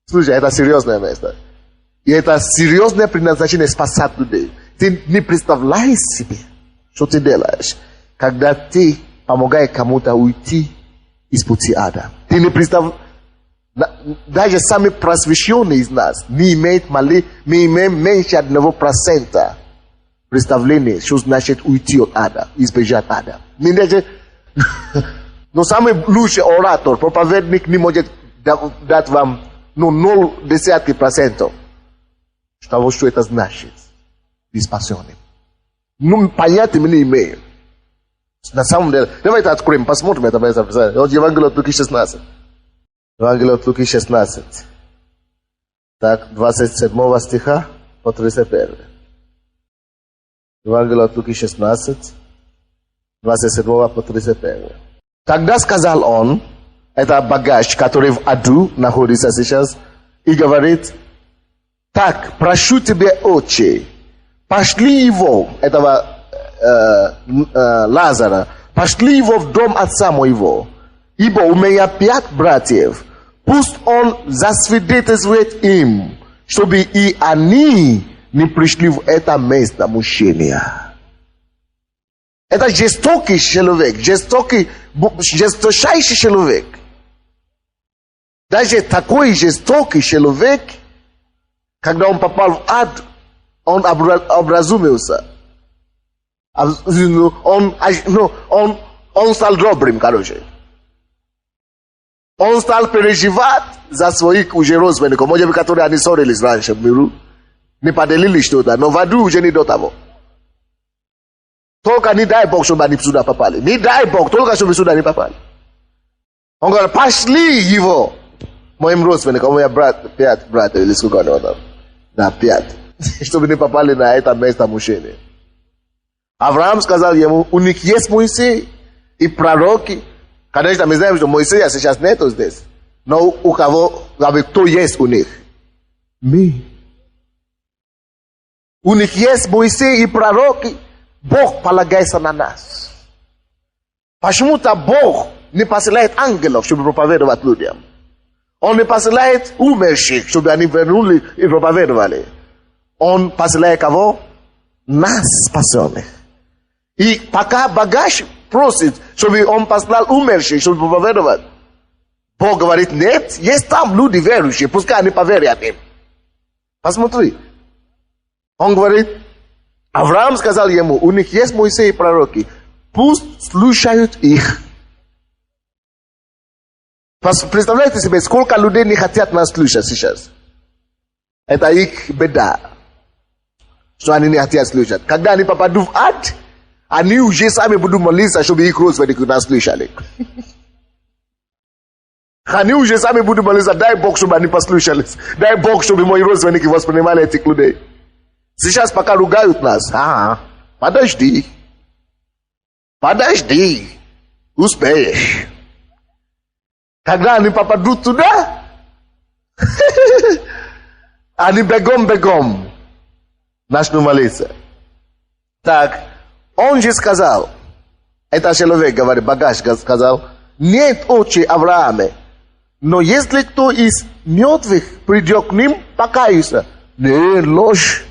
Слушай, это серьезное место. И это серьезное предназначение спасать людей. Ты не представляешь себе, что ты делаешь, когда ты помогаешь кому-то уйти из пути ада. Ты не представляешь. Даже самые просвещенные из нас не имеют меньше 1% представления, что значит уйти от ада, избежать ада. Но самый лучший оратор, проповедник не может дать вам 0,1% того, что это значит. Быть спасенным. Понятия мы не имеем. На самом деле, давайте откроем, посмотрим это. Вот Евангелие от Луки 16. Евангелие от Луки 16. Так, 27 стиха по 31. Евангелие от Луки 16, 27 по 31. Тогда сказал он, это багаж, который в аду находится сейчас, и говорит, так, прошу тебя, отче, пошли его, этого Лазара, пошли его в дом отца моего, ибо у меня 5 братьев, пусть он засвидетельствует им, чтобы и они не пришли в это место мучения. Это жестокий человек, жесточайший человек. Даже такой жестокий человек, когда он попал в ад, он образумился. Он стал добрым, короче. Он стал переживать за своих уже родственников, может быть, которые они ссорились раньше в миру, не поделили что-то, но в аду уже не до того. Только не дай Бог, чтобы они сюда попали. Не дай Бог, только чтобы сюда не попали. Он говорит, пошли его. Моим родственникам, у меня пять братьев, или сколько у него там? Да, 5. Чтобы не попали на это место мужчины. Авраам сказал ему, у них есть Моисей и пророки. Конечно, мы знаем, что Моисея сейчас нету здесь. Но у кого, кто есть у них? Мы. У них есть Моисей и пророки. Бог полагается на нас. Почему-то Бог не посылает ангелов, чтобы проповедовать людям. Он не посылает умерших, чтобы они вернули и проповедовали. Он посылает кого? Нас, спасенных. И пока багаж просит, чтобы он послал умерших, чтобы проповедовать, Бог говорит, нет, есть там люди верующие, пускай они поверят им. Посмотри. Он говорит, Авраам сказал ему, у них есть Моисей и пророки, пусть слушают их. Представляете себе, сколько людей не хотят нас слушать сейчас. Это их беда, что они не хотят слушать. Когда они попадут в ад, они уже сами будут молиться, чтобы их родственники нас слышали. Они уже сами будут молиться, дай Бог, чтобы они послушались. Дай Бог, чтобы мои родственники воспринимали этих людей. Сейчас пока ругают нас. Подожди. Успеешь. Когда они попадут туда, они бегом начнут молиться. Так, он же сказал, это человек говорит, багаж сказал, нет отче Аврааме, но если кто из мертвых придет к ним, покается. Не, ложь.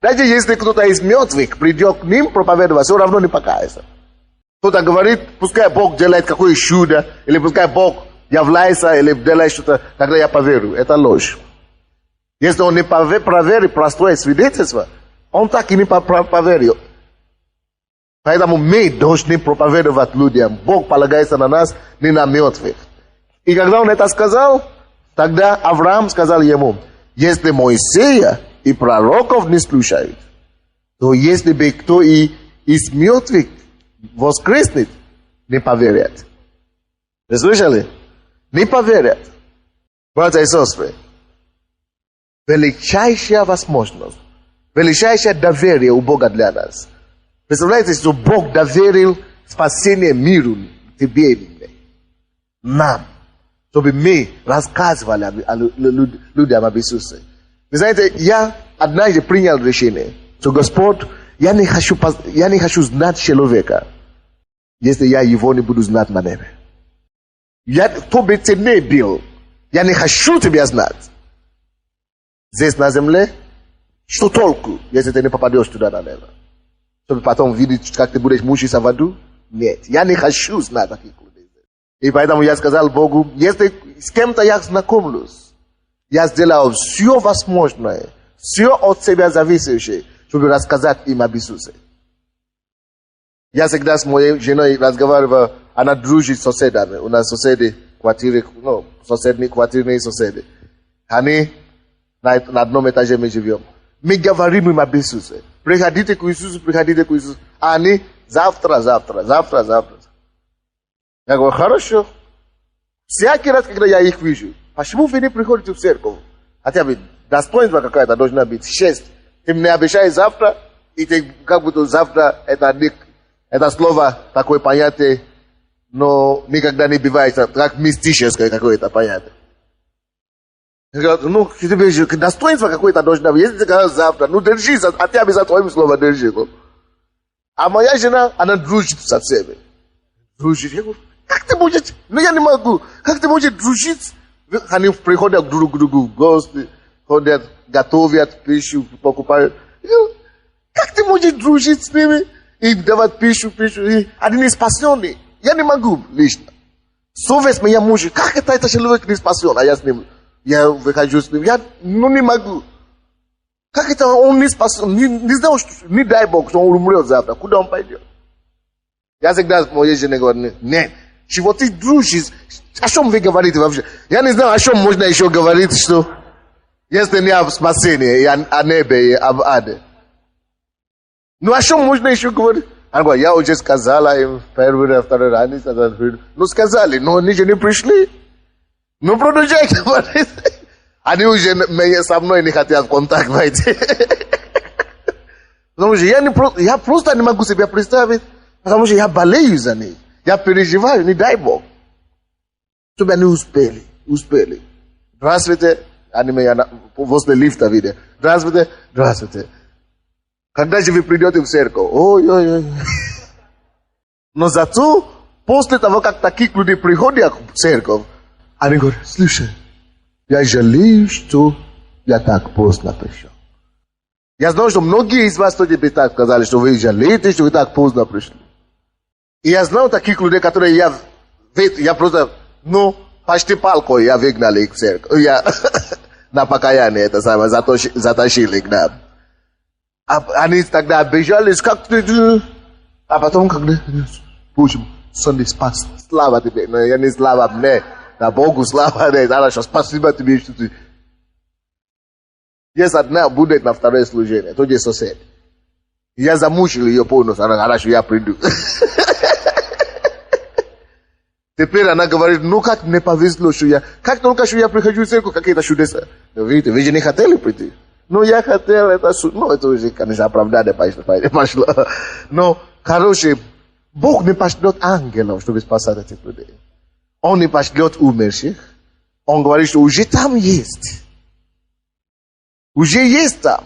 Даже если кто-то из мертвых придет к ним проповедовать, все равно не покается. Кто-то говорит, пускай Бог делает какое чудо, или пускай Бог является, или делает что-то, тогда я поверю. Это ложь. Если он не проверит простое свидетельство, он так и не поверил. Поэтому мы должны проповедовать людям. Бог полагается на нас, не на мертвых. И когда он это сказал, тогда Авраам сказал ему, если Моисея и пророков не слушают, то если бы кто и из мертвых воскреснет, не поверят. Вы слышали? Не поверят. Братья и сестры, величайшая возможность, величайшее доверие у Бога для нас. Представляете, что Бог доверил спасение миру тебе и мне, нам, чтобы мы рассказывали людям об Иисусе. Вы знаете, я однажды принял решение, что Господь, я не хочу знать человека, если я его не буду знать на небе. Кто бы ты ни был, я не хочу тебя знать. Здесь на земле, что толку, если ты не попадешь туда на небо? Чтобы потом видеть, как ты будешь мучиться в аду? Нет, я не хочу знать таких людей. И поэтому я сказал Богу, если с кем-то я знакомлюсь, я сделал все возможное, все от себя зависящее, чтобы рассказать им об Иисусе. Я всегда с моей женой разговаривал, она дружит с соседами. У нас соседи, квартирные соседи. Они на одном этаже мы живем. Мы говорим им об Иисусе. Приходите к Иисусу, приходите к Иисусу. А они завтра. Я говорю, хорошо. Всякий раз, когда я их вижу, почему вы не приходите в церковь? Хотя бы достоинство какая-то должна быть. 6. Ты мне обещаешь завтра, и ты как будто завтра это слово, такое понятие, но никогда не бывает, как мистическое какое-то понятие. Тебе же достоинство какое-то должно быть. Если ты сказал завтра, держись, хотя бы за твоим словом держи. А моя жена, она дружит со всеми. Я говорю, как ты можешь? Я не могу. Как ты можешь дружить? Они приходят друг к другу в гости, готовят пищу, покупают. Как ты можешь дружить с ними? И давать пищу. И они не спасенные. Я не могу лично. Совесть моя мужа. Как это человек не спасен? А я с ним, я выхожу с ним. Я не могу. Как это он не спасен? Не знаю, что, не дай Бог, что он умрет завтра. Куда он пойдет? Я всегда с моей женой говорю, нет, чего ты дружишь? О чем вы говорите вообще? Я не знаю, о чем можно еще говорить, что если не об спасении, о небе и об аде. Ну, о чем можно еще говорить? Она говорит, я уже сказала им первый раз, второй раз, они сказали, ну, сказали, но они же не пришли. Ну, продолжай говорить. Они уже со мной не хотят контакт войти. Потому что я просто не могу себе представить, потому что я болею за них. Я переживаю, не дай Бог. Чтобы они успели. Здравствуйте. Они меня возле лифта видят. Здравствуйте. Когда же вы придете в церковь? Ой. Но зато, после того, как таких людей приходят в церковь, они говорят, слушай, я жалею, что я так поздно пришел. Я знаю, что многие из вас тоже бы так сказали, что вы жалеете, что вы так поздно пришли. И я знаю таких людей, которые я просто, почти палкой я выгнал их в церковь. Я на покаяние это самое затащили к нам. Они тогда обижались, как ты... А потом, когда... Почему? Sunday спас. Слава тебе. Но я не слава мне. На Богу слава мне. Хорошо, спасибо тебе, что ты... Есть одна будет на второе служение. Тот же сосед. Я замучил ее полностью. Она, хорошо, я приду. Теперь она говорит, как мне повезло, что я... Как только что я прихожу в церковь, какие-то чудеса. Видите, вы же не хотели прийти. Я хотел, это уже, конечно, оправдание пошло. Но, короче, Бог не пошлет ангелов, чтобы спасать этих людей. Он не пошлет умерших. Он говорит, что уже там есть. Уже есть там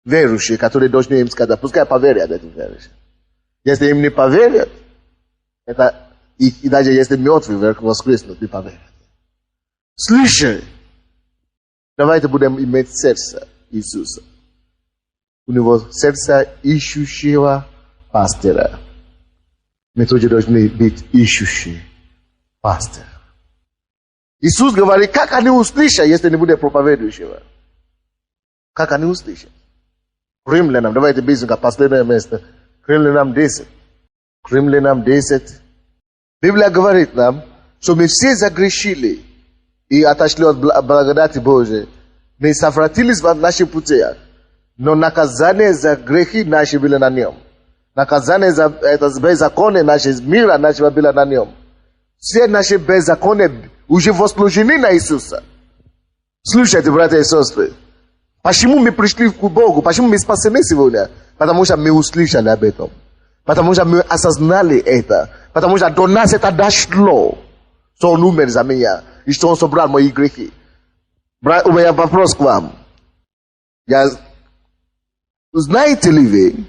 верующие, которые должны им сказать, пускай поверят этим верующим. Если им не поверят, это, и даже если мертвые воскреснут, не поверят. Слушай, давайте будем иметь сердце Иисуса. У него сердце ищущего пастора. Мы тоже должны быть ищущие пастора. Иисус говорит, как они услышат, если не будет проповедующего? Как они услышат? Римлянам, давайте быстренько, последнее место. Римлянам 10. Римлянам 10. Библия говорит нам, что мы все загрешили и отошли от благодати Божией. Мы совратились в наших путях, но наказание за грехи наши было на нем. Наказание за это беззаконие наше, мира нашего было на нем. Все наши беззакония уже возложены на Иисуса. Слушайте, братья и сестры, почему мы пришли к Богу, почему мы спасены сегодня? Потому что мы услышали об этом. Потому что мы осознали это. Потому что до нас это дошло, что Он умер за меня и что Он собрал мои грехи. У меня вопрос к вам. Знаете ли вы,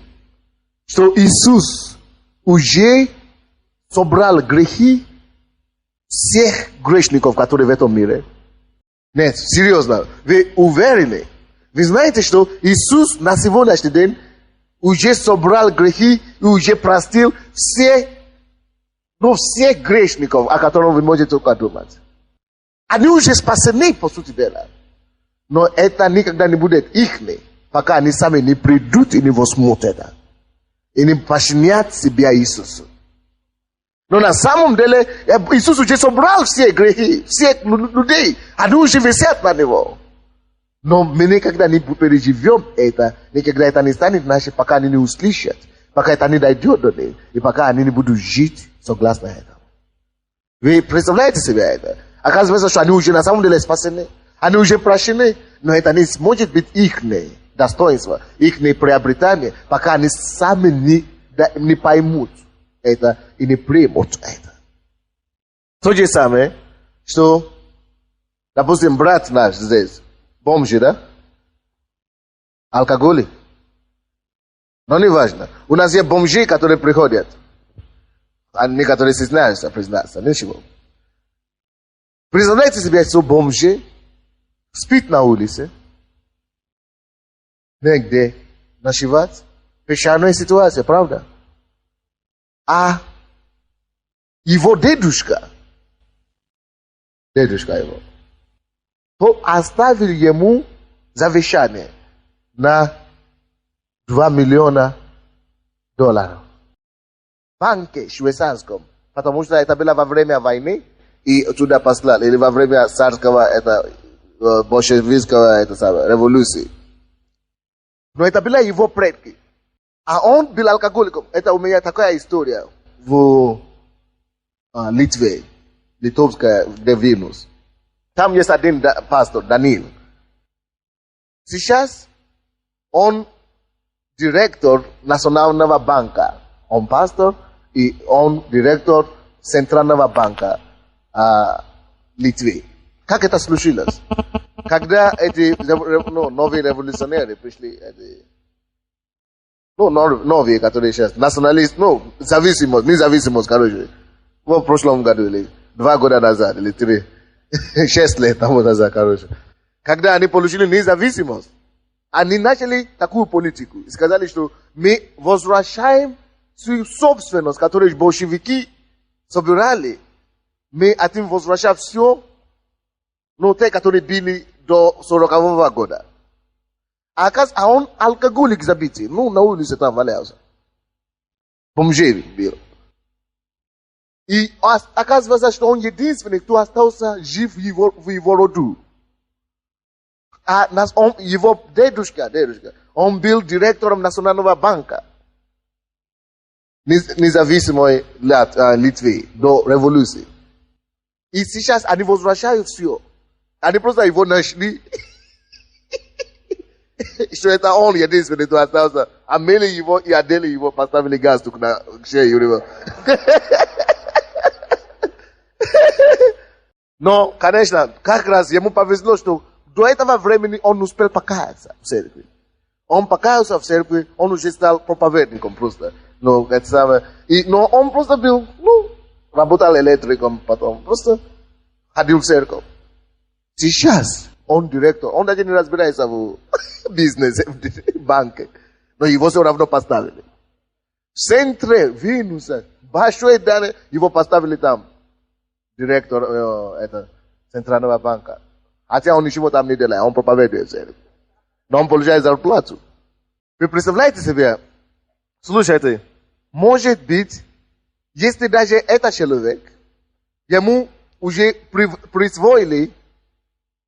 что Иисус уже собрал грехи всех грешников, которые в этом мире? Нет, серьезно. Вы уверены? Вы знаете, что Иисус на сегодняшний день уже собрал грехи и уже простил всех грешников, о которых вы можете только думать. Они уже спасены, по сути дела. Но это никогда не будет их, пока они сами не придут и не возмутят. И не подчинят себя Иисусу. Но на самом деле, Иисус уже собрал все грехи, всех людей. Они уже висят на него. Но мы никогда не переживем это, никогда это не станет наше, пока они не услышат, пока это не дойдет до них, и пока они не будут жить согласно этому. Вы представляете себе это? Оказывается, что они уже на самом деле спасены, они уже прощены, но это не сможет быть их достоинство, их приобретание, пока они сами не поймут это и не примут это. То же самое, что, допустим, брат наш здесь, бомжи, да? Алкоголик. Но не важно. У нас есть бомжи, которые приходят. А некоторые стесняются признаться. Ничего. Представляете себе, что бомжи спит на улице, негде ночевать, Печальная ситуация, правда? А его дедушка его, то оставил ему завещание на $2 миллиона. В банке швейцарском, потому что это было во время войны, и туда послали, или во время царского, большевистского, революции. Но это были его предки. А он был алкоголиком. Это у меня такая история в Литве, литовская, где Вильнюс. Там есть один пастор, Даниил. Сейчас он директор Национального банка. Он пастор, и он директор Центрального банка Литвы. Как это случилось? Когда эти новые революционеры пришли, новые, которые сейчас, националисты, независимость, короче, в прошлом году, или 2 года назад, или 6 лет тому назад, короче. Когда они получили независимость, они начали такую политику. И сказали, что мы возвращаем свою собственность, которую большевики собирали. Мы хотим возвращать все, но те, которые были до 40-го года. А он алкоголик забитый. На улице там валялся. Бомжей был. И оказывается, что он единственный, кто остался жив в его роду. А его дедушка, он был директором Национального банка. Независимой Литвы до революции. И сейчас они возвращают все. Они просто его нашли. Что это он единственный, кто остался. Амели его и одели его, поставили галстук на шею его. Но, конечно, как раз ему повезло, что до этого времени он успел покаяться в церкви. Он покаялся в церкви, он уже стал проповедником просто. Но он просто был, работал электриком потом, просто ходил в церковь. Сейчас он директор, он даже не разбирается в бизнесе, в банке. Но его все равно поставили. В центре Вильнюса, большой данный, его поставили там. Директор Центрального банка. Хотя он ничего там не делает, он проповедует в церкви. Но он получает зарплату. Вы представляете себе, слушайте, может быть, если даже этот человек, ему уже присвоили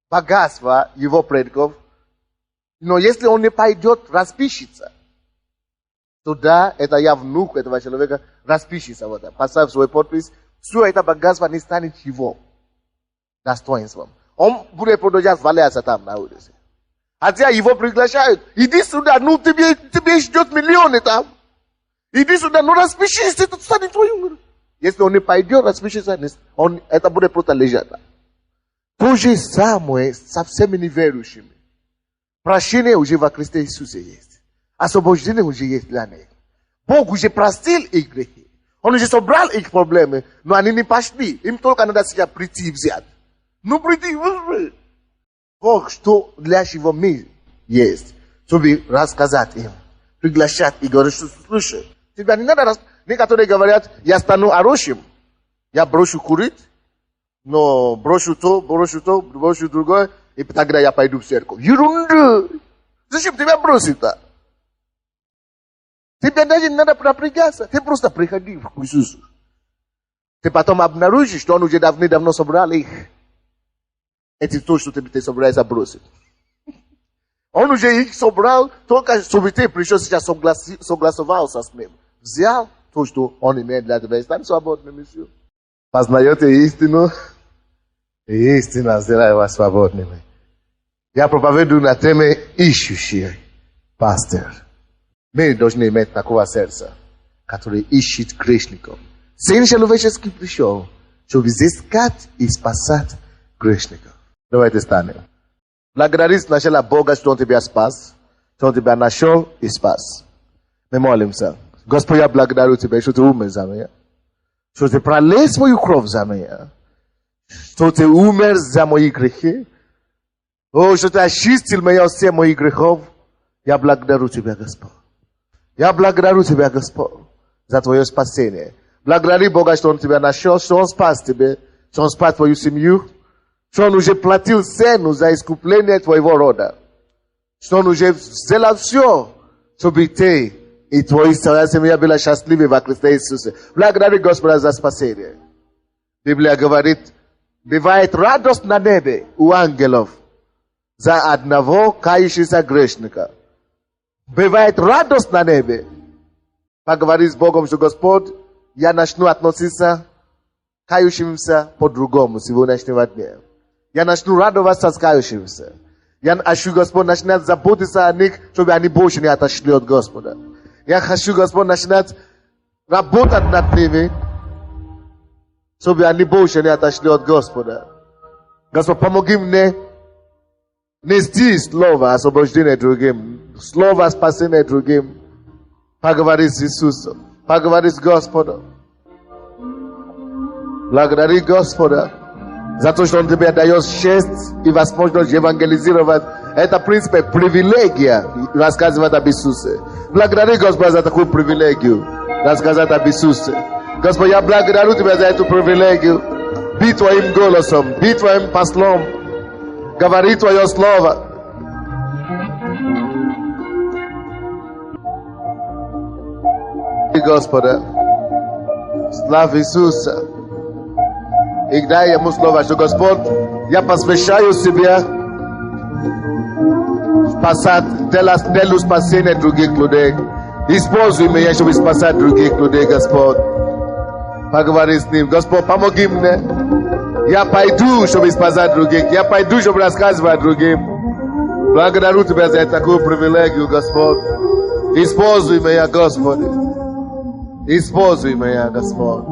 богатство его предков, но если он не пойдет распишется, то да, это я внук этого человека, распишется, поставив свой подпись, все это богатство не станет его достоинством. Он будет продолжать валяться там на улице. Хотя его приглашают, иди сюда, тебе ждет миллионы там. Иди сюда, распишись, это станет твоим. Если он не пойдет распишется, это будет просто лежать там. То же самое со всеми неверующими. Прощение уже во Христе Иисусе есть. Освобождение уже есть для них. Бог уже простил их грехи. Он уже собрал их проблемы, но они не пошли. Им только надо сейчас прийти и взять. Прийти. Бог, что для чего мы есть, чтобы рассказать им, приглашать и говорить, что слушай, тебя не надо рассказать. Некоторые говорят, я стану хорошим, я брошу курить, но брошу другое, и тогда я пойду в церковь. Ерунда! Зачем тебя бросить-то? Тебе даже не надо напрягаться, ты просто приходи к Иисусу. Ты потом обнаружишь, что он уже давно собрал их. Это то, что ты собираешься бросить. Он уже их собрал, только чтобы ты пришел сейчас согласовался с ним. Взял то, что он имеет для тебя, и стань свободным, Иисус. Познаете истину, и истина сделает вас свободными. Я проповедую на теме ищущий пастор. Мы должны иметь такого сердца, который ищет грешников. Сын человеческий пришел, чтобы взыскать и спасать грешников. Давайте станем. Благодари сначала Бога, что Он тебя спас, что Он тебя нашел и спас. Мы молимся. Господь, я благодарю Тебя, что Ты умер за меня, что Ты пролил свою кровь за меня, что Ты умер за мои грехи, что Ты очистил меня от всех моих грехов. Я благодарю Тебя, Господь. Я благодарю Тебя, Господь, за Твое спасение. Благодари Бога, что Он Тебя нашел, что Он спас Тебя, что Он спас Твою семью, что Он уже платил цену за искупление Твоего рода, что Он уже сделал все, чтобы Ты и Твоя семья была счастливы во Христе Иисусе. Благодари Господа за спасение. Библия говорит, бывает радость на небе у ангелов за одного кающегося грешника. Бывает радость на небе. Поговори с Богом, что Господь, я начну относиться к кающимся по-другому сегодняшнего дня. Я начну радоваться с кающимся. Я хочу, Господь, начинать заботиться о них, чтобы они больше не отошли от Господа. Я хочу, Господь, начинать работать над ними, чтобы они больше не отошли от Господа. Господь, помоги мне нести слово освобождения другим, слово спасения другим. Поговори с Иисусом, поговори с Господом. Благодари Господа за то, что Он тебе дает честь и возможность евангелизировать. Это, в принципе, привилегия рассказывать об Иисусе. Благодари Господа за такую привилегию рассказать об Иисусе. Господь, я благодарю Тебя за эту привилегию. Быть Твоим голосом, быть Твоим послом, говори Твое слово. Господа, слава Иисуса. И дай Ему слово, что Господь, я посвящаю себя спасать делу спасения других людей. Используй меня, чтобы спасать других людей, Господь. Поговори с Ним. Господь, помоги мне. Я пойду, чтобы спасать других. Я пойду, чтобы рассказывать другим. Благодарю Тебя за такую привилегию, Господь. Используй меня, Господи. Используй меня, Господь.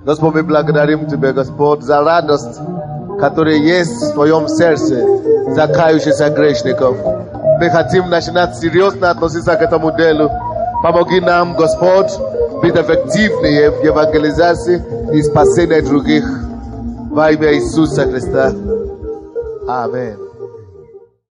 Господь, мы благодарим Тебя, Господь, за радость, которая есть в Твоем сердце, за кающихся грешников. Мы хотим начинать серьезно относиться к этому делу. Помоги нам, Господь, быть эффективнее в евангелизации и спасении других. Во имя Иисуса Христа. Аминь.